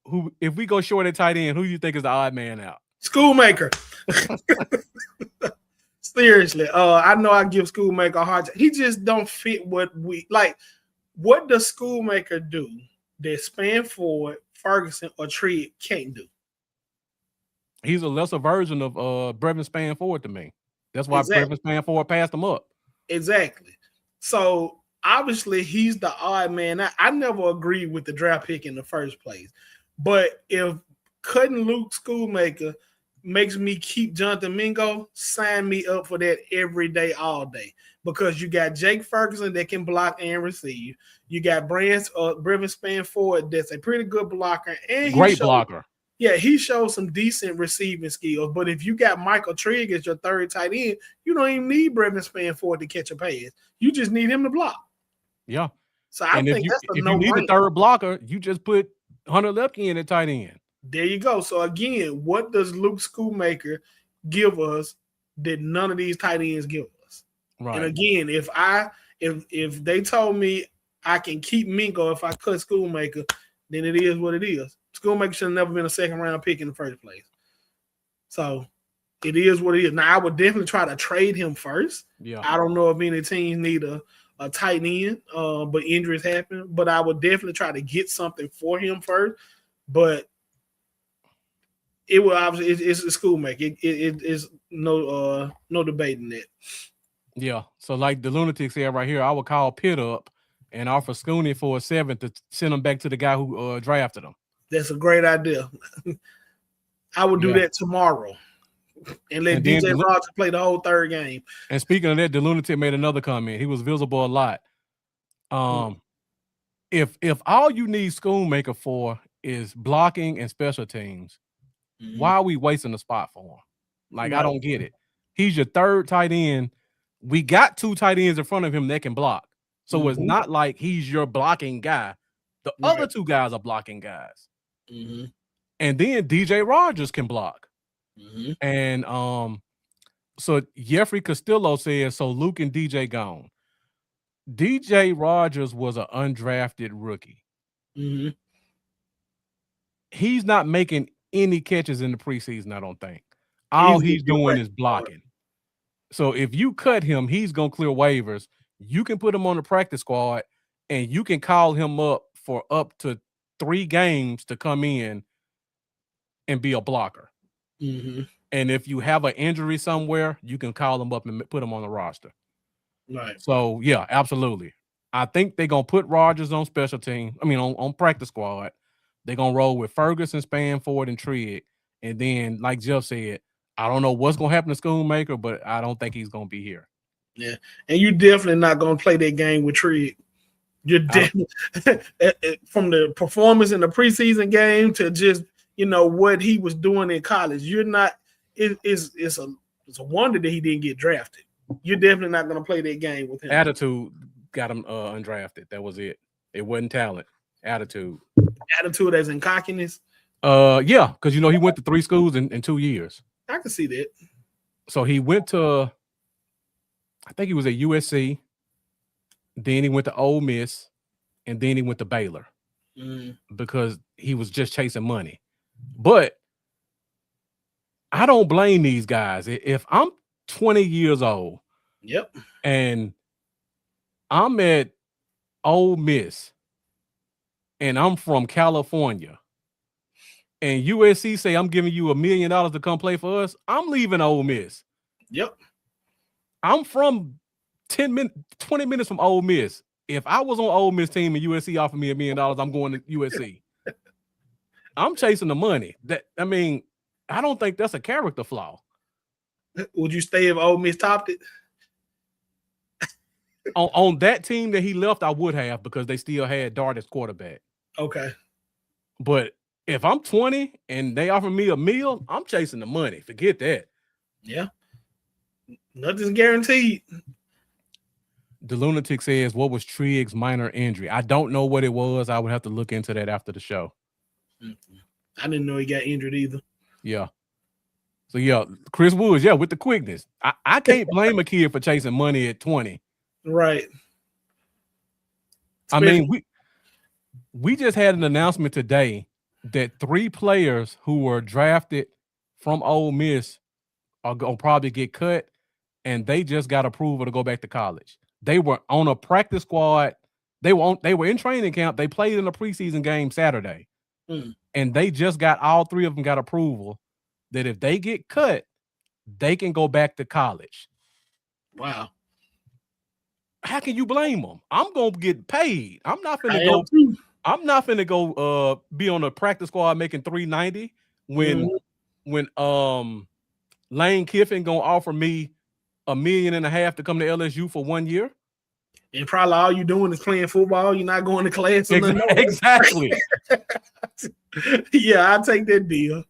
who, if we go short at tight end, who do you think is the odd man out? Schoolmaker. Seriously, I know I give Schoolmaker a hard time. He just don't fit what we like. What does Schoolmaker do that Spanford, Ferguson, or Tree can't do? He's a lesser version of Brevin Spanford to me. That's why Brevin Spanford passed him up. Exactly. So obviously he's the odd man. I never agreed with the draft pick in the first place. But if cutting Luke Schoolmaker makes me keep Jonathan Mingo, sign me up for that every day, all day. Because you got Jake Ferguson that can block and receive. You got Brevin Spanford that's a pretty good blocker. And great blocker. Yeah, he shows some decent receiving skills. But if you got Michael Trigg as your third tight end, you don't even need Brevin Spanford to catch a pass. You just need him to block. Yeah. So I think that's a no-brainer. If you need a third blocker, you just put Hunter Lepke in at tight end. There you go. So again, what does Luke Schoolmaker give us that none of these tight ends give us? Right. And again, if they told me I can keep Mingo if I cut Schoolmaker, then it is what it is. Schoolmaker should have never been a second-round pick in the first place. So it is what it is. Now, I would definitely try to trade him first. Yeah. I don't know if any teams need a tight end, but injuries happen. But I would definitely try to get something for him first. But it will obviously it's a Schoolmaker. It is no debating that. Yeah. So like the lunatic said right here, I would call Pitt up and offer Scooney for a 7th to send him back to the guy who drafted him. That's a great idea. I would do that tomorrow and let DJ Rogers play the whole third game. And speaking of that, the lunatic made another comment. He was visible a lot. If all you need Schoolmaker for is blocking and special teams, why are we wasting the spot for him? Like, I don't get it. He's your third tight end. We got 2 tight ends in front of him that can block. So it's not like he's your blocking guy. The other 2 guys are blocking guys. And then DJ Rogers can block. And So Jeffrey Castillo says, so Luke and DJ gone. DJ Rogers was an undrafted rookie. Mm-hmm. He's not making any catches in the preseason, I don't think. All he's doing is blocking. So if you cut him, he's going to clear waivers. You can put him on the practice squad, and you can call him up for up to 3 games to come in and be a blocker. Mm-hmm. And if you have an injury somewhere, you can call him up and put him on the roster. Right. So, yeah, absolutely. I think they're going to put Rogers on special team. I mean, on practice squad. They're going to roll with Ferguson, Spanford, and Trigg. And then, like Jeff said, I don't know what's going to happen to Schoonmaker, but I don't think he's going to be here. Yeah. And you're definitely not going to play that game with Trigg. You're definitely from the performance in the preseason game to just, what he was doing in college. You're not, it's a wonder that he didn't get drafted. You're definitely not going to play that game with him. Attitude got him undrafted. That was it. It wasn't talent. Attitude as in cockiness. Yeah, because he went to 3 schools in 2 years. I can see that. So he went to, I think he was at USC, then he went to Ole Miss, and then he went to Baylor because he was just chasing money. But I don't blame these guys. If I'm 20 years old, yep, and I'm at Ole Miss, and I'm from California, and USC say I'm giving you $1 million to come play for us, I'm leaving Ole Miss. Yep. I'm from 20 minutes from Ole Miss. If I was on Ole Miss team and USC offered me $1 million, I'm going to USC. I'm chasing the money. I don't think that's a character flaw. Would you stay if Ole Miss topped it? on that team that he left, I would have, because they still had Dart as quarterback. Okay. But if I'm 20 and they offer me $1 million, I'm chasing the money. Forget that. Yeah. Nothing's guaranteed. The Lunatic says, what was Trigg's minor injury? I don't know what it was. I would have to look into that after the show. I didn't know he got injured either. Yeah. So, yeah, Chris Woods, with the quickness. I can't blame a kid for chasing money at 20. Right. I mean, we just had an announcement today that 3 players who were drafted from Ole Miss are going to probably get cut, and they just got approval to go back to college. They were on a practice squad. They were in training camp. They played in a preseason game Saturday, and they just got, all 3 of them got approval that if they get cut, they can go back to college. Wow. How can you blame them? I'm gonna get paid. I'm not finna go. I'm not finna go. Be on a practice squad making $390 when Lane Kiffin gonna offer me $1.5 million to come to LSU for 1 year. And probably all you doing is playing football. You're not going to class. Exactly. Yeah, I'll take that deal.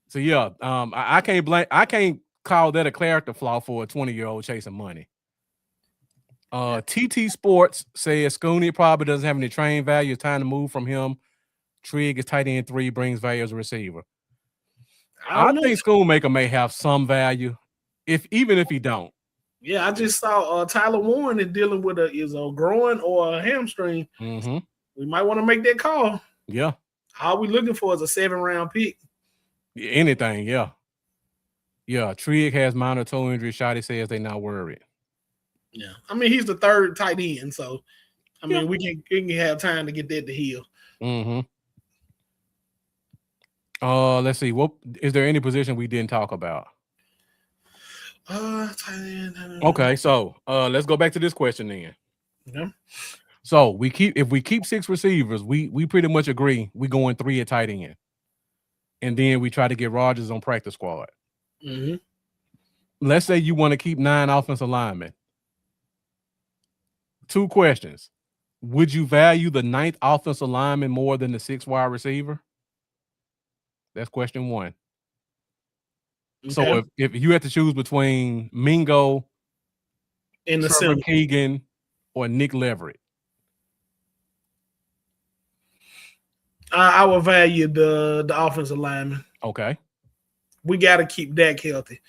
So yeah, I can't blame. I can't call that a character flaw for a 20-year-old chasing money. TT Sports says Scooney probably doesn't have any trade value. It's time to move from him. Trigg is tight end 3, brings value as a receiver. I think Schoonmaker may have some value, even if he don't. Yeah, I just saw Tyler Warren is dealing with a groin or a hamstring. Mm-hmm. We might want to make that call. Yeah. All we looking for is a 7-round pick. Anything, yeah. Yeah, Trigg has minor toe injury. Shotty says they're not worried. Yeah, I mean, he's the 3rd tight end, so I mean, we can have time to get that to heal. Mm-hmm. Let's see. What is there any position we didn't talk about? Tight end. Okay, so let's go back to this question then. Yeah. So if we keep 6 receivers, we pretty much agree we going 3 at tight end, and then we try to get Rogers on practice squad. Mm-hmm. Let's say you want to keep 9 offensive linemen. 2 questions. Would you value the 9th offensive lineman more than the 6th wide receiver? That's question 1. Okay. So if you had to choose between Mingo and Trevor Keegan or Nick Leverett, I would value the offensive lineman. Okay. We got to keep Dak healthy.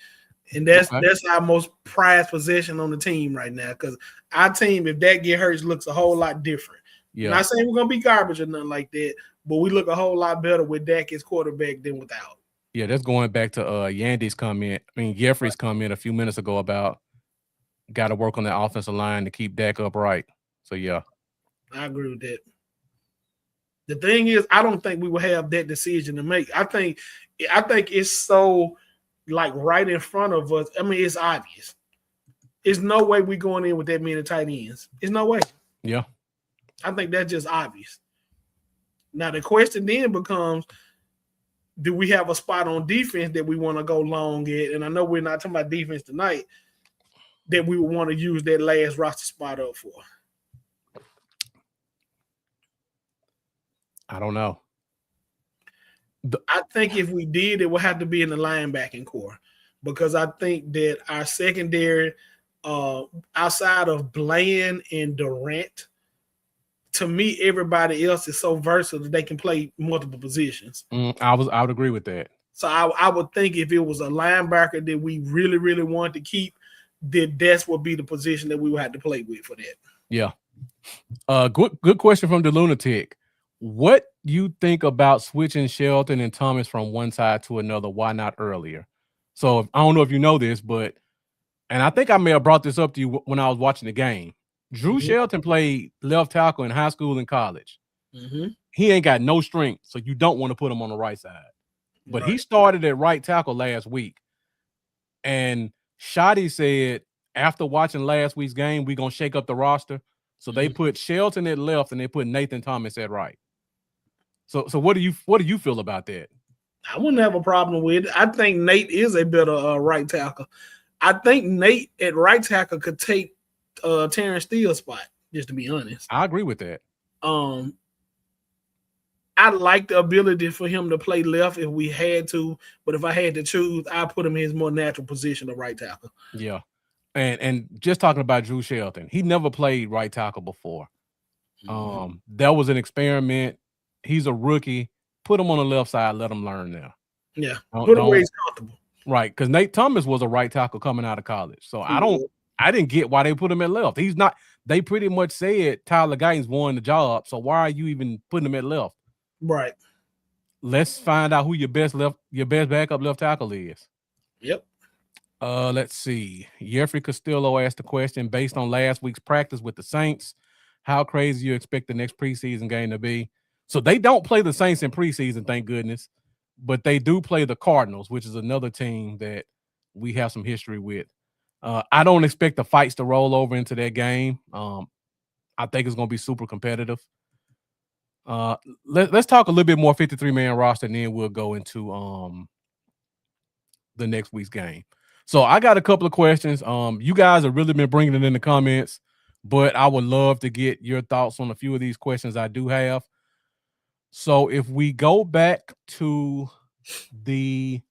And that's our most prized possession on the team right now. Because our team, if that get hurt, looks a whole lot different. Yeah. I'm not saying we're gonna be garbage or nothing like that, but we look a whole lot better with Dak as quarterback than without. Yeah, that's going back to Yandy's comment. Jeffrey's comment a few minutes ago about got to work on the offensive line to keep Dak upright. So yeah, I agree with that. The thing is, I don't think we will have that decision to make. I think it's so like right in front of us. I mean, it's obvious. There's no way we're going in with that many tight ends. There's no way. Yeah. I think that's just obvious. Now, the question then becomes, do we have a spot on defense that we want to go long at? And I know we're not talking about defense tonight, that we would want to use that last roster spot up for. I don't know. I think if we did, it would have to be in the linebacking core, because I think that our secondary, outside of Bland and Durant, to me, everybody else is so versatile that they can play multiple positions. I would agree with that. So I would think if it was a linebacker that we really, really wanted to keep, that would be the position that we would have to play with for that. Yeah. Good question from the Lunatic. What you think about switching Shelton and Thomas from one side to another? Why not earlier? So I don't know if you know this, but and I think I may have brought this up to you when I was watching the game. Drew Shelton played left tackle in high school and college. He ain't got no strength, so you don't want to put him on the right side. But he started at right tackle last week. And Shotty said, after watching last week's game, we're going to shake up the roster. So they put Shelton at left and they put Nathan Thomas at right. So what do you feel about that? I wouldn't have a problem with it. I think Nate is a better right tackle. I think Nate at right tackle could take Terrence Steele's spot, just to be honest. I agree with that. I like the ability for him to play left if we had to, but if I had to choose, I'd put him in his more natural position of right tackle. Yeah. And just talking about Drew Shelton, he never played right tackle before. That was an experiment. He's a rookie. Put him on the left side, let him learn there. Yeah. Put him where he's comfortable. Right, because Nate Thomas was a right tackle coming out of college. So I didn't get why they put him at left. He's not. They pretty much said Tyler Gaines won the job. So why are you even putting him at left? Right. Let's find out who your best backup left tackle is. Yep. Let's see. Jeffrey Castillo asked the question, based on last week's practice with the Saints, how crazy you expect the next preseason game to be? So they don't play the Saints in preseason, thank goodness, but they do play the Cardinals, which is another team that we have some history with. I don't expect the fights to roll over into that game. I think it's going to be super competitive. Let's talk a little bit more 53-man roster, and then we'll go into the next week's game. So I got a couple of questions. You guys have really been bringing it in the comments, but I would love to get your thoughts on a few of these questions I do have. So if we go back to the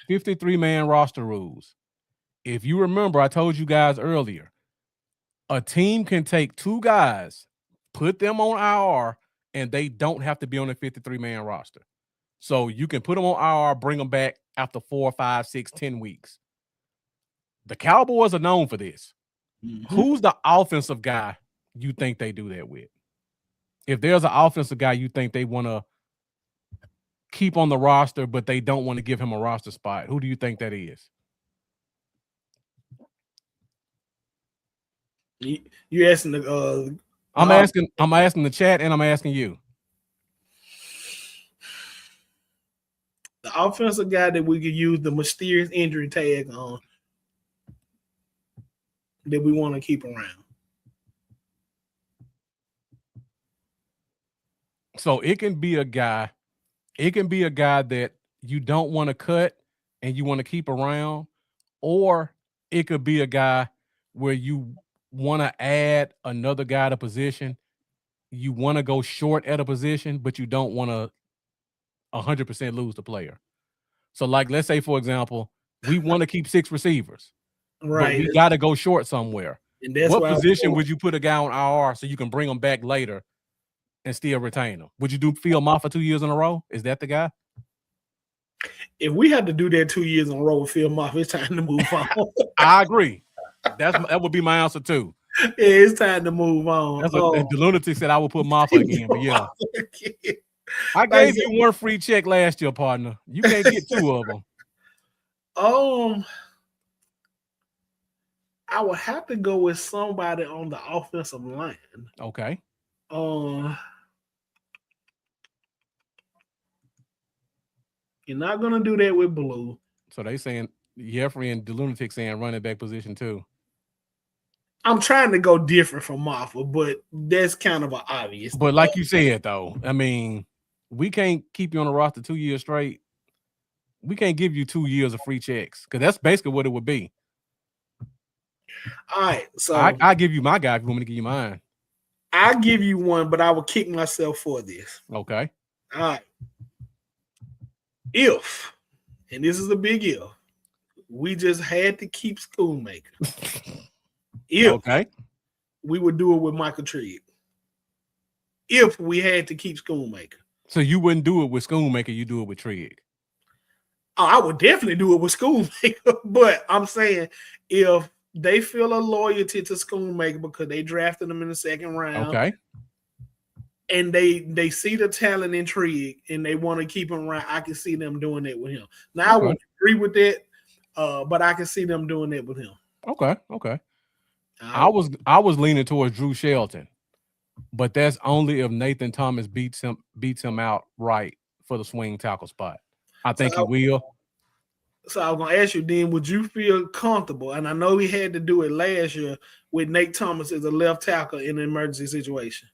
53-man roster rules, if you remember, I told you guys earlier, a team can take two guys, put them on IR, and they don't have to be on the 53-man roster. So you can put them on IR, bring them back after 4, 5, 6, 10 weeks. The Cowboys are known for this. Who's the offensive guy you think they do that with? If there's an offensive guy you think they want to keep on the roster, but they don't want to give him a roster spot, who do you think that is? You asking the I'm asking the chat, and I'm asking you. The offensive guy that we could use the mysterious injury tag on, that we want to keep around. So it can be a guy that you don't want to cut and you want to keep around, or it could be a guy where you want to add another guy to position. You want to go short at a position, but you don't want to 100% lose the player. So, like, let's say, for example, we want to keep 6 receivers, right? But we got to go short somewhere. And that's what position would you put a guy on IR so you can bring him back later and still retain him? Would you do Phil Maffa 2 years in a row? Is that the guy? if we had to do that 2 years in a row with Phil Mafia, it's time to move on. I agree. That would be my answer too. Yeah, it's time to move on. That's what the lunatic said. I would put Mafia again, but yeah, I gave you one free check last year, partner. You can't get two of them. I would have to go with somebody on the offensive line. Okay. You're not gonna do that with Blue. So they saying Jeffrey and the lunatic saying running back position too. I'm trying to go different from Mafia, but that's kind of an obvious. But like you said, though, I mean, we can't keep you on the roster 2 years straight. We can't give you 2 years of free checks because that's basically what it would be. All right, so I give you my guy if you want me to give you mine. I give you one, but I will kick myself for this. Okay. All right. If, and this is a big if, we just had to keep Schoonmaker. If we would do it with Michael Trigg. If we had to keep Schoonmaker. So you wouldn't do it with Schoonmaker, you do it with Trigg. Oh, I would definitely do it with Schoonmaker, but I'm saying if they feel a loyalty to Schoonmaker because they drafted him in the second round. Okay. And they see the talent in Trigg and they want to keep him around, I can see them doing it with him. Now I wouldn't agree with that, but I can see them doing it with him. Okay. I was leaning towards Drew Shelton, but that's only if Nathan Thomas beats him out right for the swing tackle spot. I think he will. So I was gonna ask you then, would you feel comfortable? And I know he had to do it last year with Nate Thomas as a left tackle in an emergency situation.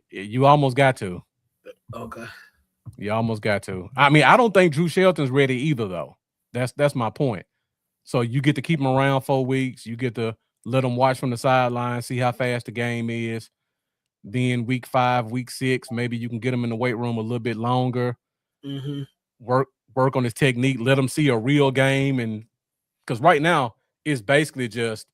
You almost got to. Okay. You almost got to. I mean, I don't think Drew Shelton's ready either, though. That's my point. So you get to keep him around 4 weeks. You get to let him watch from the sideline, see how fast the game is. Then week 5, week 6, maybe you can get him in the weight room a little bit longer. Mm-hmm. Work on his technique. Let him see a real game, and because right now it's basically just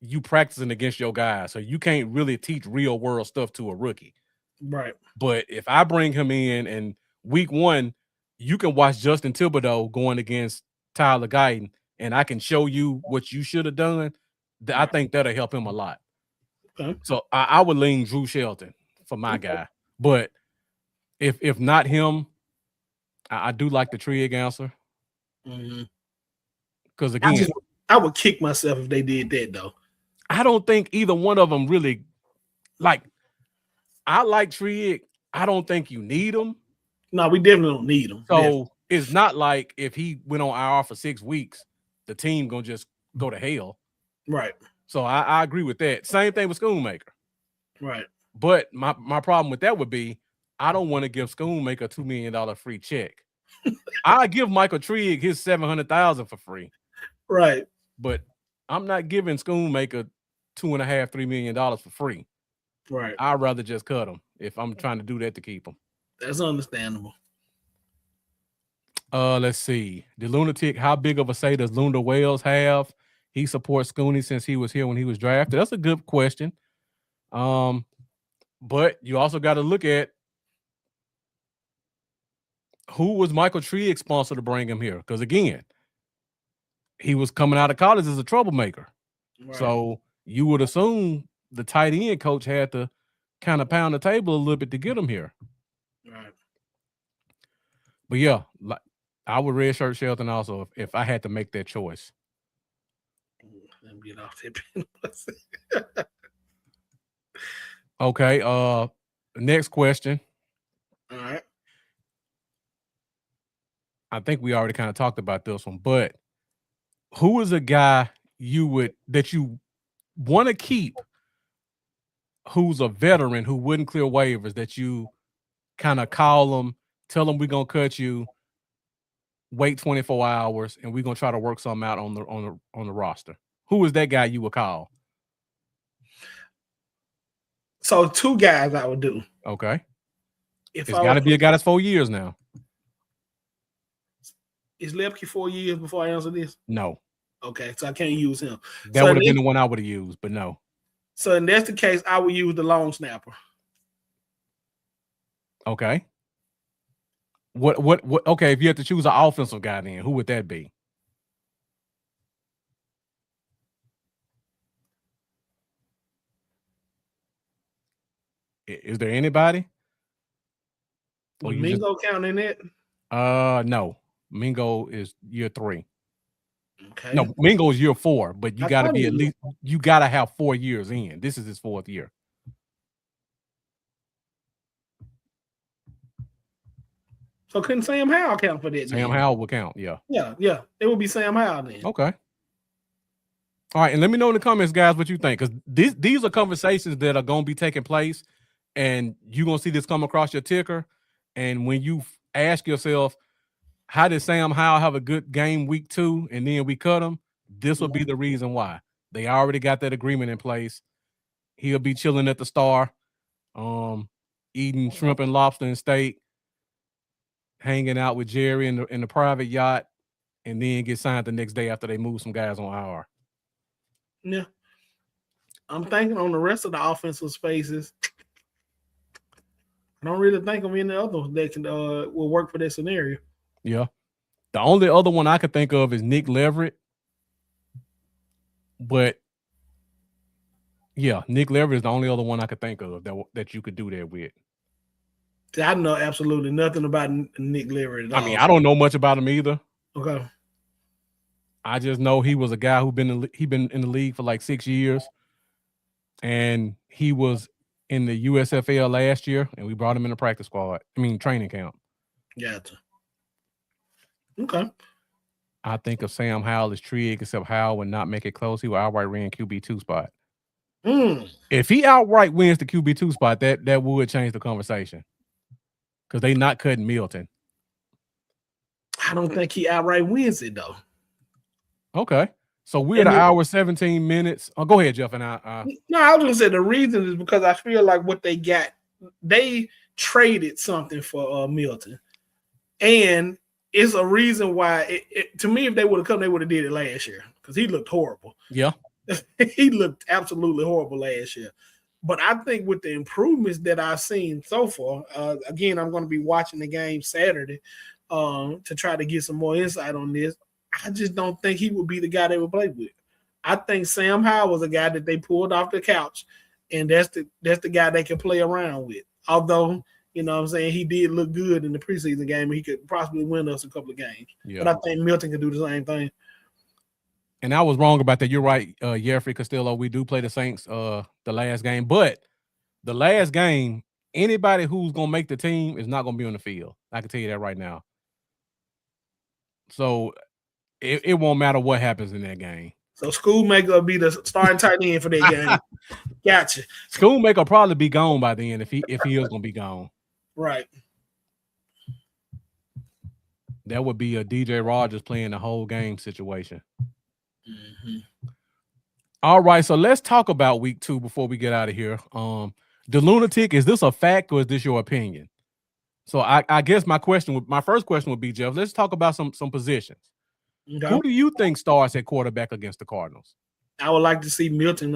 you practicing against your guys, so you can't really teach real world stuff to a rookie. Right. But if I bring him in and week 1, you can watch Justin Thibodeau going against Tyler Guyton, and I can show you what you should have done. I think that'll help him a lot. Okay. So I would lean Drew Shelton for my guy. But if not him, I do like the Trigg answer. Because again, I would kick myself if they did that, though. I don't think either one of them really like. I like Trigg. I don't think you need him. No, we definitely don't need him. So it's not like if he went on IR for 6 weeks, the team gonna just go to hell. Right. So I agree with that. Same thing with Schoonmaker. Right. But my problem with that would be I don't want to give Schoonmaker a $2 million free check. I give Michael Trigg his $700,000 for free. Right. But I'm not giving Schoonmaker $2.5, $3 million for free. Right. I'd rather just cut him if I'm trying to do that to keep him. That's understandable. Let's see. The lunatic, how big of a say does Lunda Wells have? He supports Scooney since he was here when he was drafted. That's a good question. But you also got to look at who was Michael Trigg sponsor to bring him here? Because again, he was coming out of college as a troublemaker. Right. So you would assume the tight end coach had to kind of pound the table a little bit to get him here. Right. But yeah, I would redshirt Shelton also if I had to make that choice. Let me get off that. Okay. Next question. All right. I think we already kind of talked about this one, but who is a guy that you want to keep who's a veteran who wouldn't clear waivers that you kind of call them, tell them we're gonna cut you, wait 24 hours, and we're gonna try to work something out on the roster? Who is that guy you would call? So 2 guys I would do. Okay. It's got to be a guy that's 4 years now. Is Lepke 4 years before I answer this? No. Okay, so I can't use him. That would have been the one I would have used, but no. So if that's the case, I would use the long snapper. Okay. What? Okay, if you had to choose an offensive guy, then who would that be? Is there anybody? Or Was you just Mingo counting it? no. Mingo is year 3. Okay. No, Mingo is year 4, but you I got to thought be he at was. least you got to have 4 years in. This is his 4th year. So couldn't Sam Howell count for that Sam then? Howell will count. Yeah. Yeah. It would be Sam Howell then. Okay. All right, and let me know in the comments, guys, what you think, because these are conversations that are going to be taking place, and you're going to see this come across your ticker. And when you ask yourself, how did Sam Howell have a good game week 2, and then we cut him? This will be the reason why. They already got that agreement in place. He'll be chilling at the Star, eating shrimp and lobster and steak, hanging out with Jerry in the private yacht, and then get signed the next day after they move some guys on IR. Yeah. I'm thinking on the rest of the offensive spaces. I don't really think of any others that can will work for that scenario. Yeah. The only other one I could think of is Nick Leverett. But yeah, Nick Leverett is the only other one I could think of that you could do that with. I know absolutely nothing about Nick Leverett at all. I mean, I don't know much about him either. Okay. I just know he was a guy who been in the league for like 6 years, and he was in the USFL last year, and we brought him in the practice squad. I mean, training camp. Gotcha. Okay. I think if Sam Howell is Trig, except Howell would not make it close, he will outright win QB2 spot. If he outright wins the QB2 spot, that would change the conversation, because they not cutting Milton. I don't think he outright wins it though. Okay. So we're at an hour 17 minutes. Oh, go ahead, Jeff. And No, I was gonna say the reason is because I feel like what they got, they traded something for Milton, and it's a reason why. To me, if they would have come, they would have did it last year because he looked horrible. Yeah, he looked absolutely horrible last year. But I think with the improvements that I've seen so far, again, I'm going to be watching the game Saturday to try to get some more insight on this. I just don't think he would be the guy they would play with. I think Sam Howell was a guy that they pulled off the couch, and that's the guy they can play around with. Although, you know what I'm saying, he did look good in the preseason game, and he could possibly win us a couple of games. Yeah. But I think Milton could do the same thing. And I was wrong about that. You're right, Jeffrey Castillo. We do play the Saints the last game, but the last game, anybody who's going to make the team is not going to be on the field. I can tell you that right now. So it won't matter what happens in that game. So Schoolmaker will be the starting tight end for that game. Gotcha. Schoolmaker will probably be gone by the end if he is going to be gone. Right. That would be a DJ Rogers playing the whole game situation. Mm-hmm. All right, so let's talk about week 2 before we get out of here. The lunatic, is this a fact or is this your opinion? So I guess my first question would be, Jeff, let's talk about some positions. Okay. Who do you think starts at quarterback against the Cardinals? I would like to see Milton,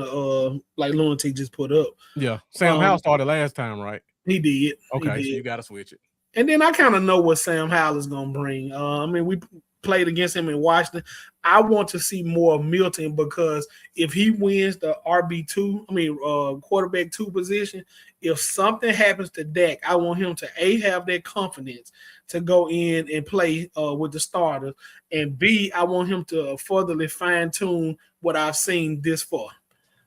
like lunatic just put up. Yeah, Sam Howell started last time, right? He did. Okay, he did. So you got to switch it. And then I kind of know what Sam Howell is going to bring. I mean, we played against him in Washington. I want to see more of Milton because if he wins the RB2, quarterback 2 position, if something happens to Dak, I want him to A, have that confidence to go in and play with the starters, and B, I want him to furtherly fine-tune what I've seen this far.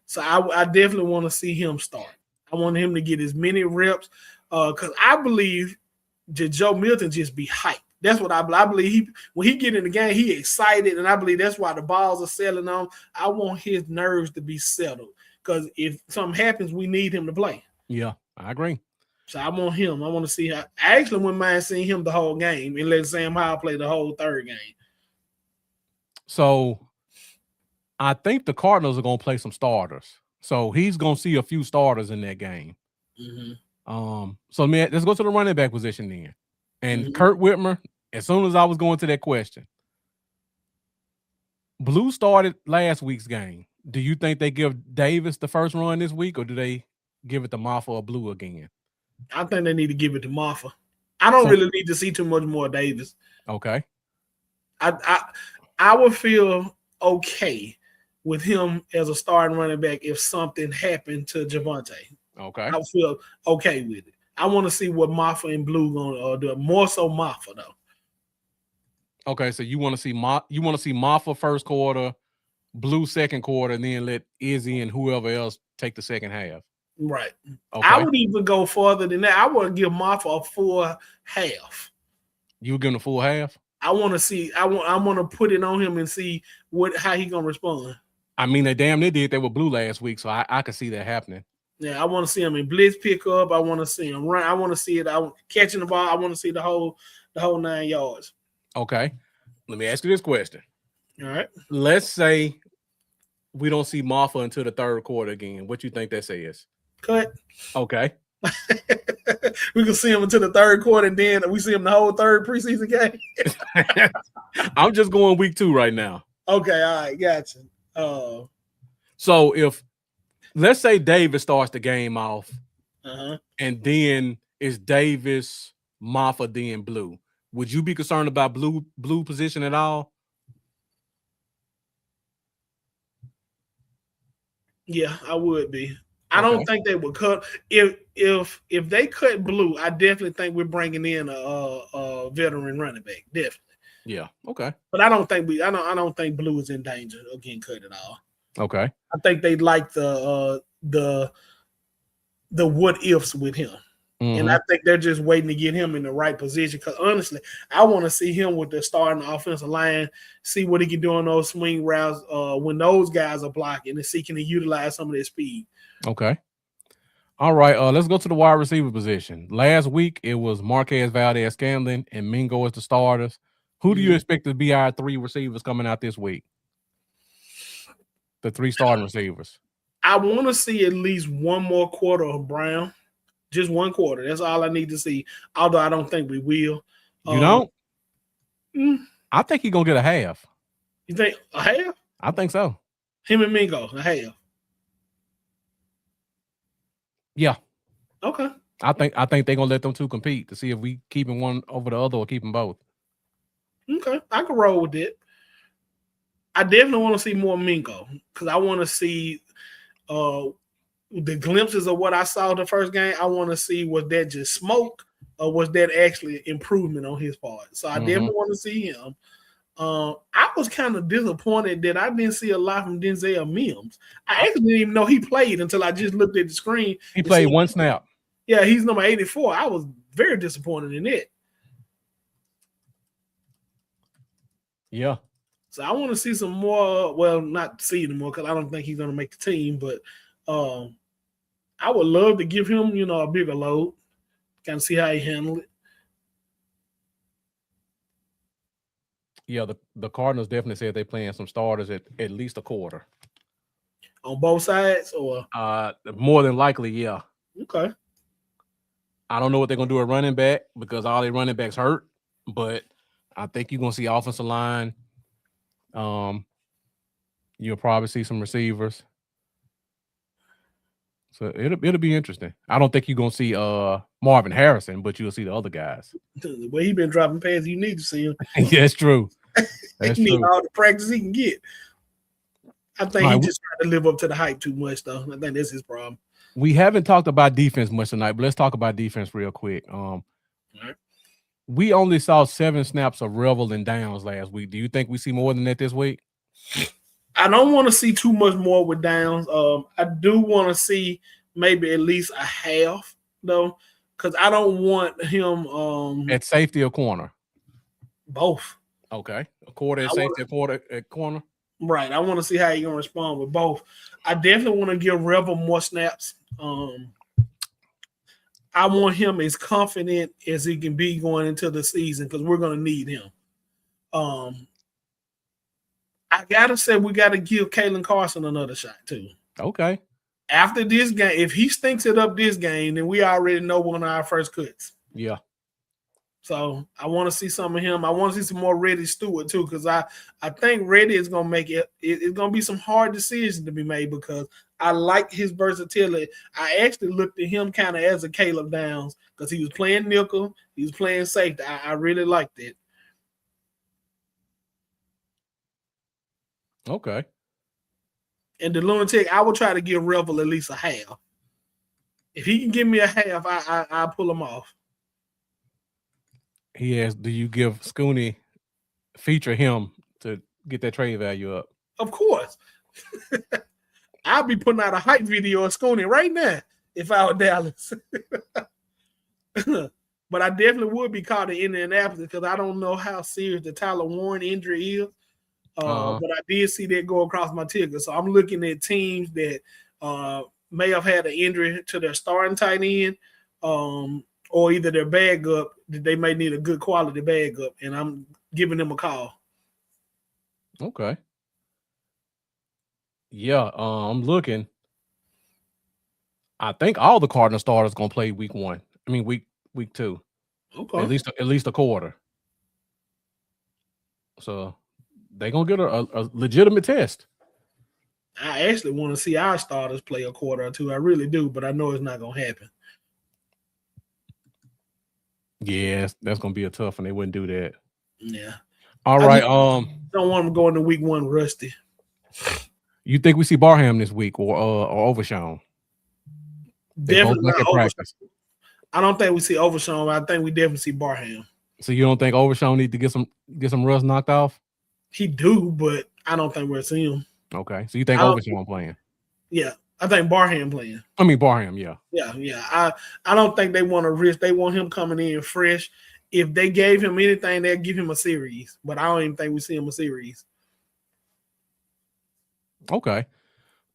So I definitely want to see him start. I want him to get as many reps because I believe that Joe Milton just be hyped. That's what I believe. When he get in the game, he excited, and I believe that's why the balls are settling on. I want his nerves to be settled because if something happens, we need him to play. Yeah, I agree. So I want him. I want to see how. I actually wouldn't mind seeing him the whole game and let Sam Howell play the whole third game. So I think the Cardinals are going to play some starters. So he's going to see a few starters in that game. Mm-hmm. So man, let's go to the running back position then. And Kurt Whitmer, as soon as I was going to that question, Blue started last week's game. Do you think they give Davis the first run this week, or do they give it to Maffa or Blue again? I think they need to give it to Maffa. I don't really need to see too much more of Davis. Okay. I would feel okay with him as a starting running back if something happened to Javonte. Okay. I would feel okay with it. I want to see what Maffa and Blue gonna do. More so Maffa though. Okay, so you want to see Maffa first quarter, Blue second quarter, and then let Izzy and whoever else take the second half. Right. Okay. I would even go further than that. I would give Maffa a full half. You would give him a full half? I want to see. I want to put it on him and see how he gonna respond. I mean, they damn near did that with Blue last week, so I could see that happening. Yeah, I want to see him in blitz pickup. I want to see him run. I want to see it. Catching the ball. I want to see the whole 9 yards. Okay. Let me ask you this question. All right. Let's say we don't see Maffa until the third quarter again. What you think that says? Cut. Okay. We can see him until the third quarter, and then we see him the whole third preseason game. I'm just going week 2 right now. Okay, all right, gotcha. So if let's say Davis starts the game off, and then it's Davis, Maffa, then Blue, would you be concerned about Blue position at all? Yeah, I would be. I don't think they would cut if they cut Blue. I definitely think we're bringing in a veteran running back. Definitely. Yeah. Okay. But I don't think Blue is in danger of getting cut at all. Okay. I think they like the what ifs with him. And I think they're just waiting to get him in the right position. Because honestly, I want to see him with the starting offensive line, see what he can do on those swing routes when those guys are blocking, and see can he utilize some of their speed. Okay. All right. Let's go to the wide receiver position. Last week it was Marquez Valdez-Scantling and Mingo as the starters. Who do you expect to be our 3 receivers coming out this week? The 3 starting receivers. I want to see at least one more quarter of Brown. Just one quarter. That's all I need to see. Although I don't think we will. You don't? I think he's gonna get a half. You think a half? I think so. Him and Mingo, a half. Yeah. Okay. I think they're gonna let them 2 compete to see if we keeping one over the other or keeping both. Okay, I can roll with it. I definitely want to see more Mingo because I want to see the glimpses of what I saw the first game. I want to see was that just smoke or was that actually improvement on his part. So I definitely want to see him. I was kind of disappointed that I didn't see a lot from Denzel Mims. I actually didn't even know he played until I just looked at the screen. He played 1 snap. Yeah, he's number 84. I was very disappointed in it. Yeah. So I want to see some more. Well, not see anymore because I don't think he's going to make the team. But I would love to give him, a bigger load. Kind of see how he handled it. Yeah, the Cardinals definitely said they're playing some starters at least a quarter. On both sides, or more than likely, yeah. Okay. I don't know what they're gonna do at running back because all their running backs hurt, but I think you're gonna see offensive line. You'll probably see some receivers. So it'll be interesting. I don't think you're gonna see Marvin Harrison, but you'll see the other guys. The way he been dropping passes, you need to see him. Yeah, that's true. That's he need true. all the practice he can get. I think he just trying to live up to the hype too much, though. I think that's his problem. We haven't talked about defense much tonight, but let's talk about defense real quick. Right. We only saw 7 snaps of Revel and Downs last week. Do you think we see more than that this week? I don't want to see too much more with Downs. I do want to see maybe at least a half, though, because I don't want him at safety or corner. Both. Okay, a quarter at safety, a quarter at corner. Right. I want to see how he's gonna respond with both. I definitely want to give Revel more snaps. I want him as confident as he can be going into the season because we're gonna need him. I gotta say we gotta give Kalen Carson another shot too. Okay. After this game, if he stinks it up this game, then we already know one of our first cuts. Yeah. So I want to see some of him. I want to see some more Reddy Stewart too, because I think Reddy is gonna make it's gonna be some hard decisions to be made because I like his versatility. I actually looked at him kind of as a Caleb Downs because he was playing nickel, he was playing safety. I really liked it. Okay. And the lunatic, I will try to give Revel at least a half. If he can give me a half, I pull him off. He asked, do you give Scooney feature him to get that trade value up? Of course. I'll be putting out a hype video of Scooney right now if I were Dallas. But I definitely would be caught in Indianapolis because I don't know how serious the Tyler Warren injury is. But I did see that go across my ticket. So I'm looking at teams that may have had an injury to their starting tight end, or either their bag up that they may need a good quality bag up, and I'm giving them a call. Okay. Yeah, I'm looking. I think all the Cardinal starters gonna play week 1. I mean week 2. Okay. At least a quarter. So they're gonna get a legitimate test. I actually want to see our starters play a quarter or two. I really do, but I know it's not gonna happen. Yeah, that's gonna be a tough one. They wouldn't do that. Yeah. All right. Don't want them going to week 1 rusty. You think we see Barham this week or Overshawn? Definitely not Overshawn. I don't think we see Overshawn. I think we definitely see Barham. So you don't think Overshawn need to get some rust knocked off? He do, but I don't think we'll see him. Okay. So you think Overshawn playing? Yeah. I think Barham playing. I mean Barham, yeah. Yeah. I don't think they want to risk. They want him coming in fresh. If they gave him anything, they'll give him a series. But I don't even think we see him a series. Okay.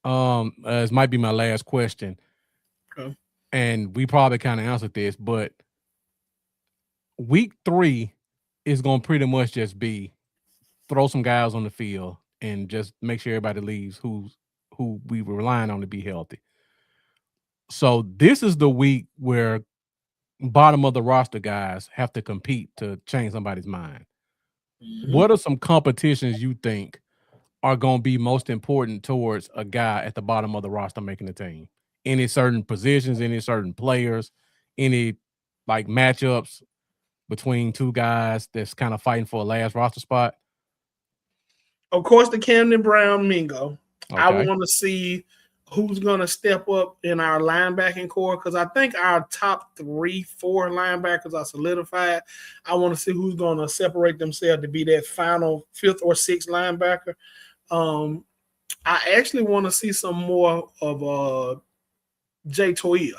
This might be my last question. Okay. And we probably kind of answered this, but week 3 is gonna pretty much just be throw some guys on the field and just make sure everybody leaves who we were relying on to be healthy. So this is the week where bottom of the roster guys have to compete to change somebody's mind. Mm-hmm. What are some competitions you think are going to be most important towards a guy at the bottom of the roster making the team? Any certain positions, any certain players, any like matchups between two guys that's kind of fighting for a last roster spot? Of course, the Camden Brown Mingo. Okay. I want to see who's going to step up in our linebacking core because I think our top 3-4 linebackers are solidified. I want to see who's going to separate themselves to be that final 5th or 6th linebacker. I actually want to see some more of Jay Toia.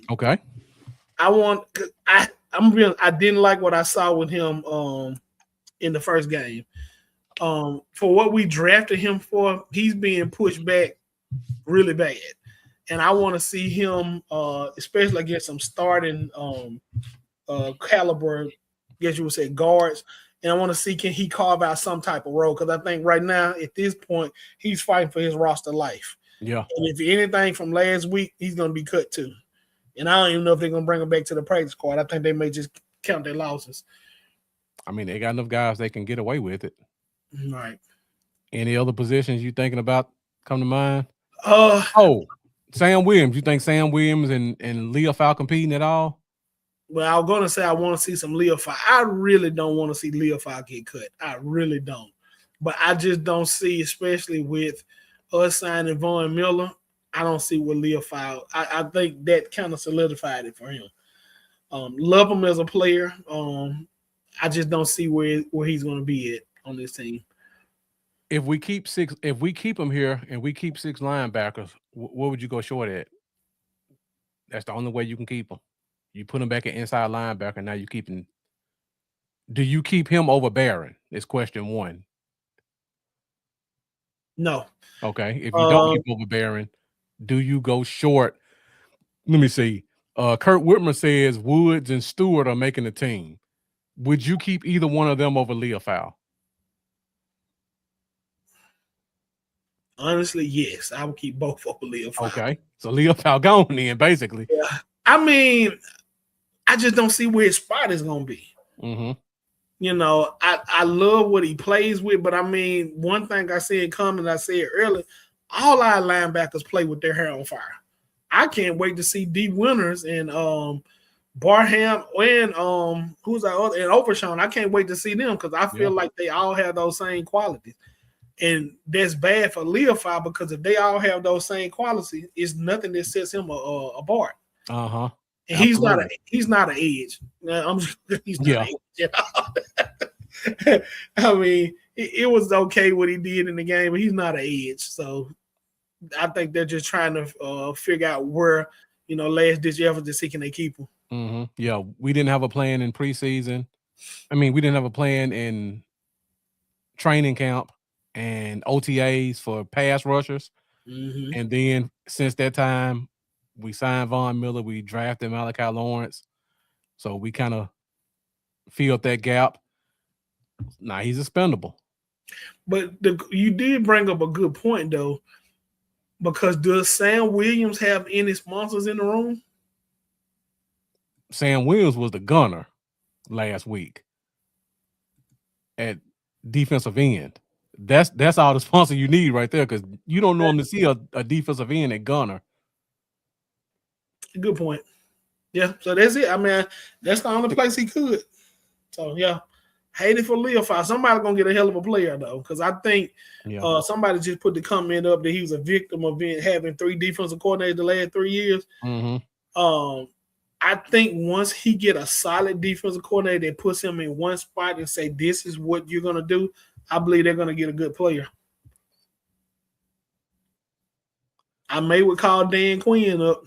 Okay. I didn't like what I saw with him in the first game. For what we drafted him for, he's being pushed back really bad. And I want to see him, especially against some starting caliber, I guess you would say guards. And I want to see can he carve out some type of role because I think right now at this point he's fighting for his roster life. Yeah. And if anything from last week, he's going to be cut too. And I don't even know if they're going to bring him back to the practice squad. I think they may just count their losses. I mean, they got enough guys they can get away with it. Right. Any other positions you thinking about come to mind? Sam Williams. You think Sam Williams and Leofau competing at all? Well, I was going to say I want to see some Leofau. I really don't want to see Leofau get cut. I really don't. But I just don't see, especially with us signing Von Miller, I don't see what Leofau. I think that kind of solidified it for him. Love him as a player. I just don't see where he's going to be at on this team. If we keep him here and we keep 6 linebackers, what would you go short at? That's the only way you can keep him. You put him back at inside linebacker. Now you keeping. Do you keep him over Barron? Is question 1. No. Okay. If you don't keep over Barron, do you go short? Let me see. Kurt Whitmer says Woods and Stewart are making the team. Would you keep either one of them over Leofau? Honestly, yes. I would keep both over Leofau. Okay. So Leofau gone then, basically. Yeah. I mean, I just don't see where his spot is gonna be. Mm-hmm. I love what he plays with, but I mean, one thing I said coming, I said earlier, all our linebackers play with their hair on fire. I can't wait to see D Winters and Barham and who's that other and Overshawn. I can't wait to see them because I feel Yeah. like they all have those same qualities. And that's bad for Leofy because if they all have those same qualities, it's nothing that sets him apart. Uh-huh. And Absolutely. he's not an edge. He's not Yeah. an edge. I mean, it was okay what he did in the game, but he's not an edge. So I think they're just trying to figure out where, last ditch effort to see can they keep him. Mm-hmm. Yeah, we didn't have a plan in preseason. I mean, we didn't have a plan in training camp and OTAs for pass rushers. Mm-hmm. And then since that time, we signed Von Miller, we drafted Malachi Lawrence. So we kind of filled that gap. Now he's expendable. But you did bring up a good point though, because does Sam Williams have any sponsors in the room? Sam Williams was the gunner last week at defensive end. That's all the sponsor you need right there, because you don't normally see a defensive end at gunner. Good point. Yeah, so that's it. I mean, that's the only place he could. So yeah, hate it for Leofy. Somebody gonna get a hell of a player though, because I think somebody just put the comment up that he was a victim of having 3 defensive coordinators the last 3 years. Mm-hmm. I think once he get a solid defensive coordinator that puts him in one spot and say this is what you're gonna do, I believe they're gonna get a good player. I may would call Dan Quinn up.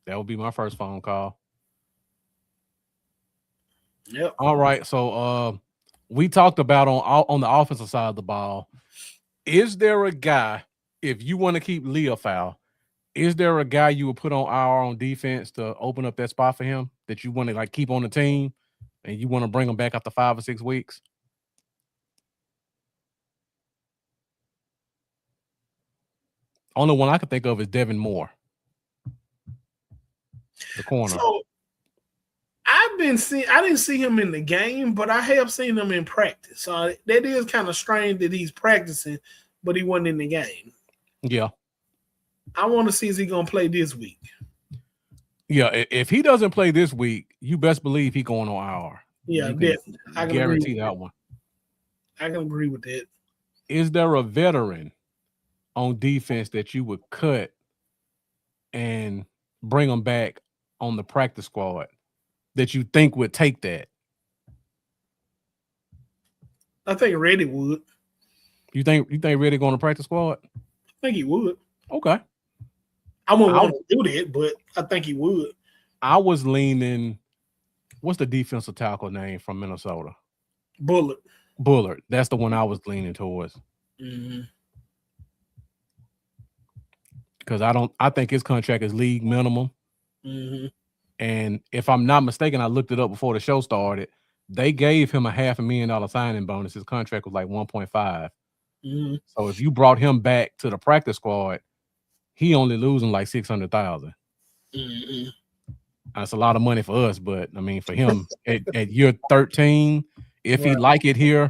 That would be my first phone call. Yep. All right. So we talked about on the offensive side of the ball. Is there a guy, if you want to keep Leofy, is there a guy you would put on IR on defense to open up that spot for him that you want to like keep on the team and you want to bring him back after 5 or 6 weeks? Only one I could think of is Devin Moore, the corner. So I didn't see him in the game, but I have seen him in practice. So that is kind of strange that he's practicing, but he wasn't in the game. Yeah. I want to see is he gonna play this week. Yeah, if he doesn't play this week, you best believe he's going on IR. Yeah, definitely. I can guarantee that one. I can agree with that. Is there a veteran on defense that you would cut and bring them back on the practice squad that you think would take that? I think Reddy would. You think Reddy going to practice squad? I think he would. Okay. I wouldn't want to do that, but I think he would. I was leaning. What's the defensive tackle name from Minnesota? Bullard. That's the one I was leaning towards. Mm-hmm. Because I think his contract is league minimum. Mm-hmm. And if I'm not mistaken, I looked it up before the show started. They gave him a $500,000 signing bonus. His contract was like 1.5. Mm-hmm. So if you brought him back to the practice squad, he only losing like $600,000. Mm-hmm. That's a lot of money for us, but I mean for him at year 13, if he like it here,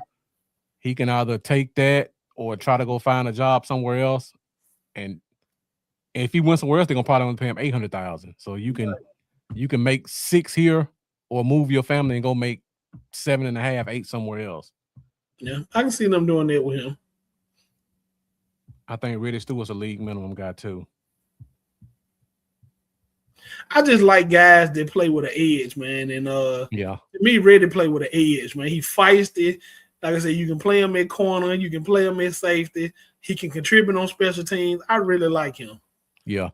he can either take that or try to go find a job somewhere else. And if he went somewhere else, they're gonna probably only pay him $800,000. So you can make 6 here or move your family and go make 7.5, 8 somewhere else. Yeah, I can see them doing that with him. I think Reddy Stewart's a league minimum guy too. I just like guys that play with an edge, man. And yeah, to me, Reddy play with an edge, man. He feisty. Like I said, you can play him at corner, you can play him at safety. He can contribute on special teams. I really like him. Yeah.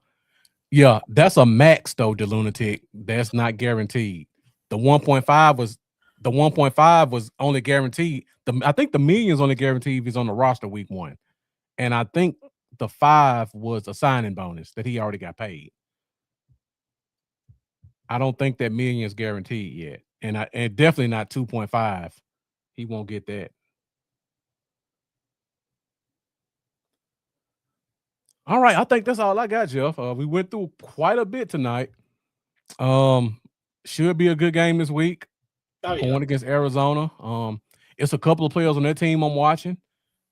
Yeah, that's a max though, the lunatic. That's not guaranteed. The 1.5 was only guaranteed. I think the million's only guaranteed if he's on the roster week 1. And I think the 5 was a signing bonus that he already got paid. I don't think that million is guaranteed yet. And definitely not 2.5. He won't get that. All right, I think that's all I got, Jeff. We went through quite a bit tonight. Should be a good game this week. Oh yeah. Going against Arizona. It's a couple of players on that team I'm watching.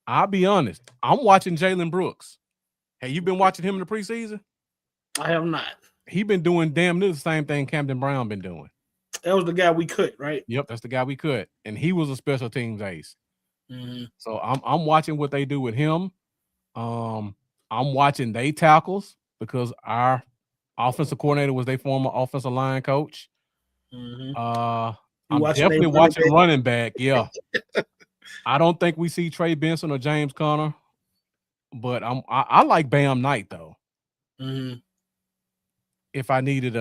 I'll be honest. I'm watching Jalen Brooks. Have you been watching him in the preseason? I have not. He been doing damn near the same thing Camden Brown been doing. That was the guy we cut, right? Yep, that's the guy we cut, and he was a special teams ace. Mm-hmm. So I'm watching what they do with him. I'm watching they tackles because our offensive coordinator was their former offensive line coach. Mm-hmm. I'm definitely watching running back. Yeah. I don't think we see Trey Benson or James Conner, but I like Bam Knight though. Mm-hmm. If I needed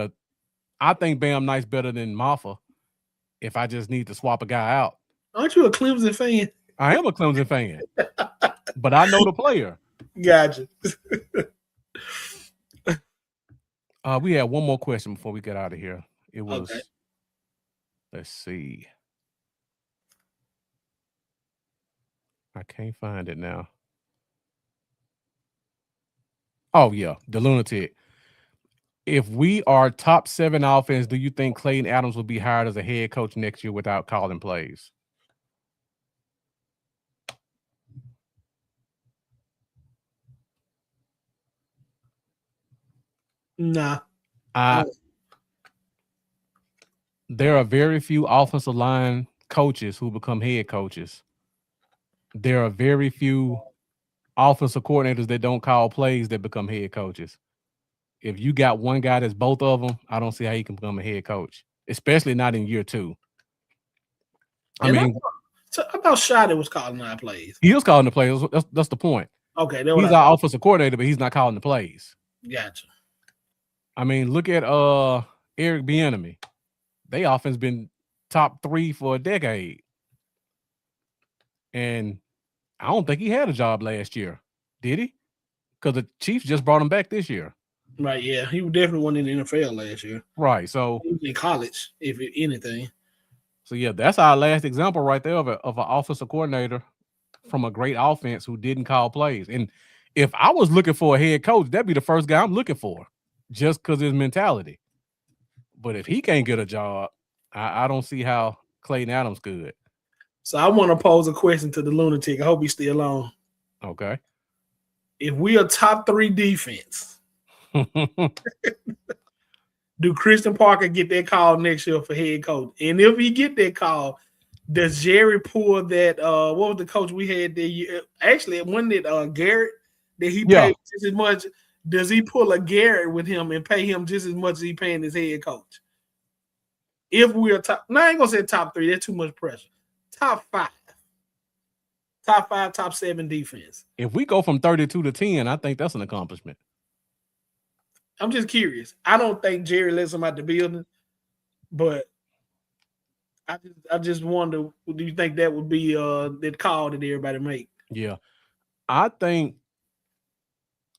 I think Bam Knight's better than Maffa. If I just need to swap a guy out. Aren't you a Clemson fan? I am a Clemson fan, but I know the player. Gotcha. We had one more question before we get out of here. It was, okay. Let's see. I can't find it now. Oh, yeah, the lunatic. If we are top 7 offense, do you think Clayton Adams will be hired as a head coach next year without calling plays? Nah. There are very few offensive line coaches who become head coaches. There are very few offensive coordinators that don't call plays that become head coaches. If you got one guy that's both of them, I don't see how he can become a head coach, especially not in year 2. I thought Shotty was calling our plays. He was calling the plays. That's the point. Okay, he's our offensive coordinator, but he's not calling the plays. Gotcha. I mean, look at Eric Bieniemy. They offense been top 3 for a decade, and I don't think he had a job last year, did he? Because the Chiefs just brought him back this year. Right, yeah. He definitely won in the NFL last year. Right, so he was in college, if anything. So, yeah, that's our last example right there of an offensive coordinator from a great offense who didn't call plays. And if I was looking for a head coach, that'd be the first guy I'm looking for just because of his mentality. But if he can't get a job, I don't see how Clayton Adams could. So I want to pose a question to the lunatic. I hope he's still on. Okay. If we are top 3 defense, do Christian Parker get that call next year for head coach? And if he get that call, does Jerry pull that? What was the coach we had that year? Actually, wasn't it Garrett that he paid just as much? Does he pull a Garrett with him and pay him just as much as he paying his head coach? If we are top, no, I ain't gonna say top 3. That's too much pressure. Top 5, top 7 defense. If we go from 32 to 10, I think that's an accomplishment. I'm just curious. I don't think Jerry lets him out the building, but I just wonder, do you think that would be that call that everybody make? Yeah. I think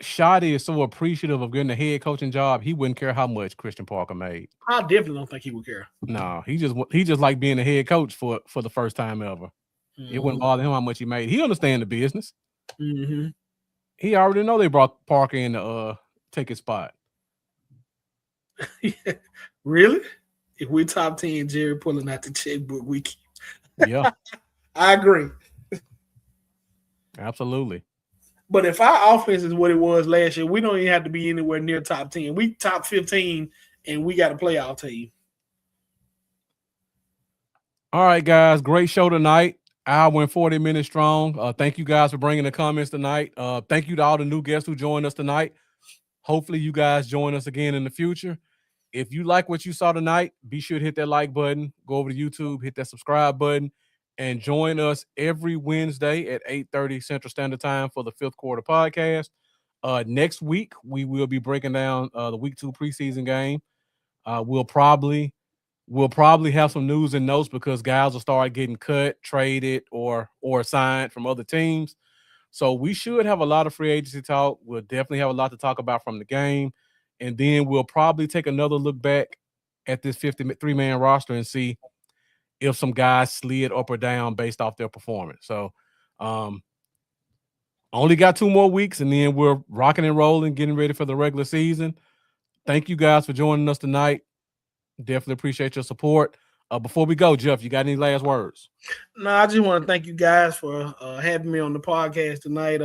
Shotty is so appreciative of getting a head coaching job, he wouldn't care how much Christian Parker made. I definitely don't think he would care. No, he just like being a head coach for the first time ever. Mm-hmm. It wouldn't bother him how much he made. He understand the business. Mm-hmm. He already know they brought Parker in to take his spot. Really? If we top 10, Jerry pulling out the checkbook, we keep. Yeah. I agree. Absolutely. But if our offense is what it was last year, we don't even have to be anywhere near top 10. We top 15, and we got a playoff team. All right, guys. Great show tonight. Hour and 40 minutes strong. Thank you guys for bringing the comments tonight. Thank you to all the new guests who joined us tonight. Hopefully you guys join us again in the future. If you like what you saw tonight, be sure to hit that like button, go over to YouTube, hit that subscribe button, and join us every Wednesday at 8:30 Central Standard Time for the Fifth Quarter Podcast. Next week, we will be breaking down the Week 2 preseason game. We'll probably have some news and notes because guys will start getting cut, traded, or signed from other teams. So we should have a lot of free agency talk. We'll definitely have a lot to talk about from the game. And then we'll probably take another look back at this 53-man roster and see if some guys slid up or down based off their performance. So only got 2 more weeks, and then we're rocking and rolling, getting ready for the regular season. Thank you guys for joining us tonight. Definitely appreciate your support. Before we go, Jeff, you got any last words? No, I just want to thank you guys for having me on the podcast tonight.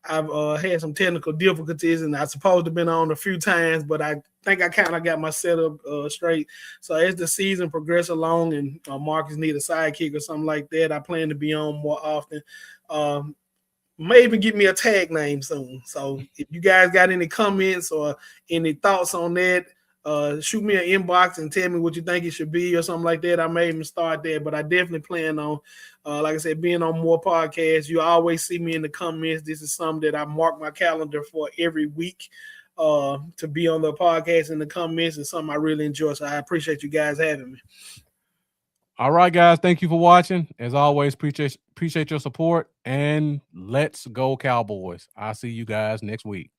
I've had some technical difficulties, and I supposed to have been on a few times, but I think I kind of got my setup straight. So as the season progresses along, and Marcus need a sidekick or something like that, I plan to be on more often. May even get me a tag name soon. So if you guys got any comments or any thoughts on that, shoot me an inbox and tell me what you think it should be or something like that. I may even start there, but I definitely plan on, like I said, being on more podcasts. You always see me in the comments. This is something that I mark my calendar for every week to be on the podcast in the comments, and something I really enjoy. So I appreciate you guys having me. All right, guys. Thank you for watching. As always, appreciate your support, and let's go Cowboys. I'll see you guys next week.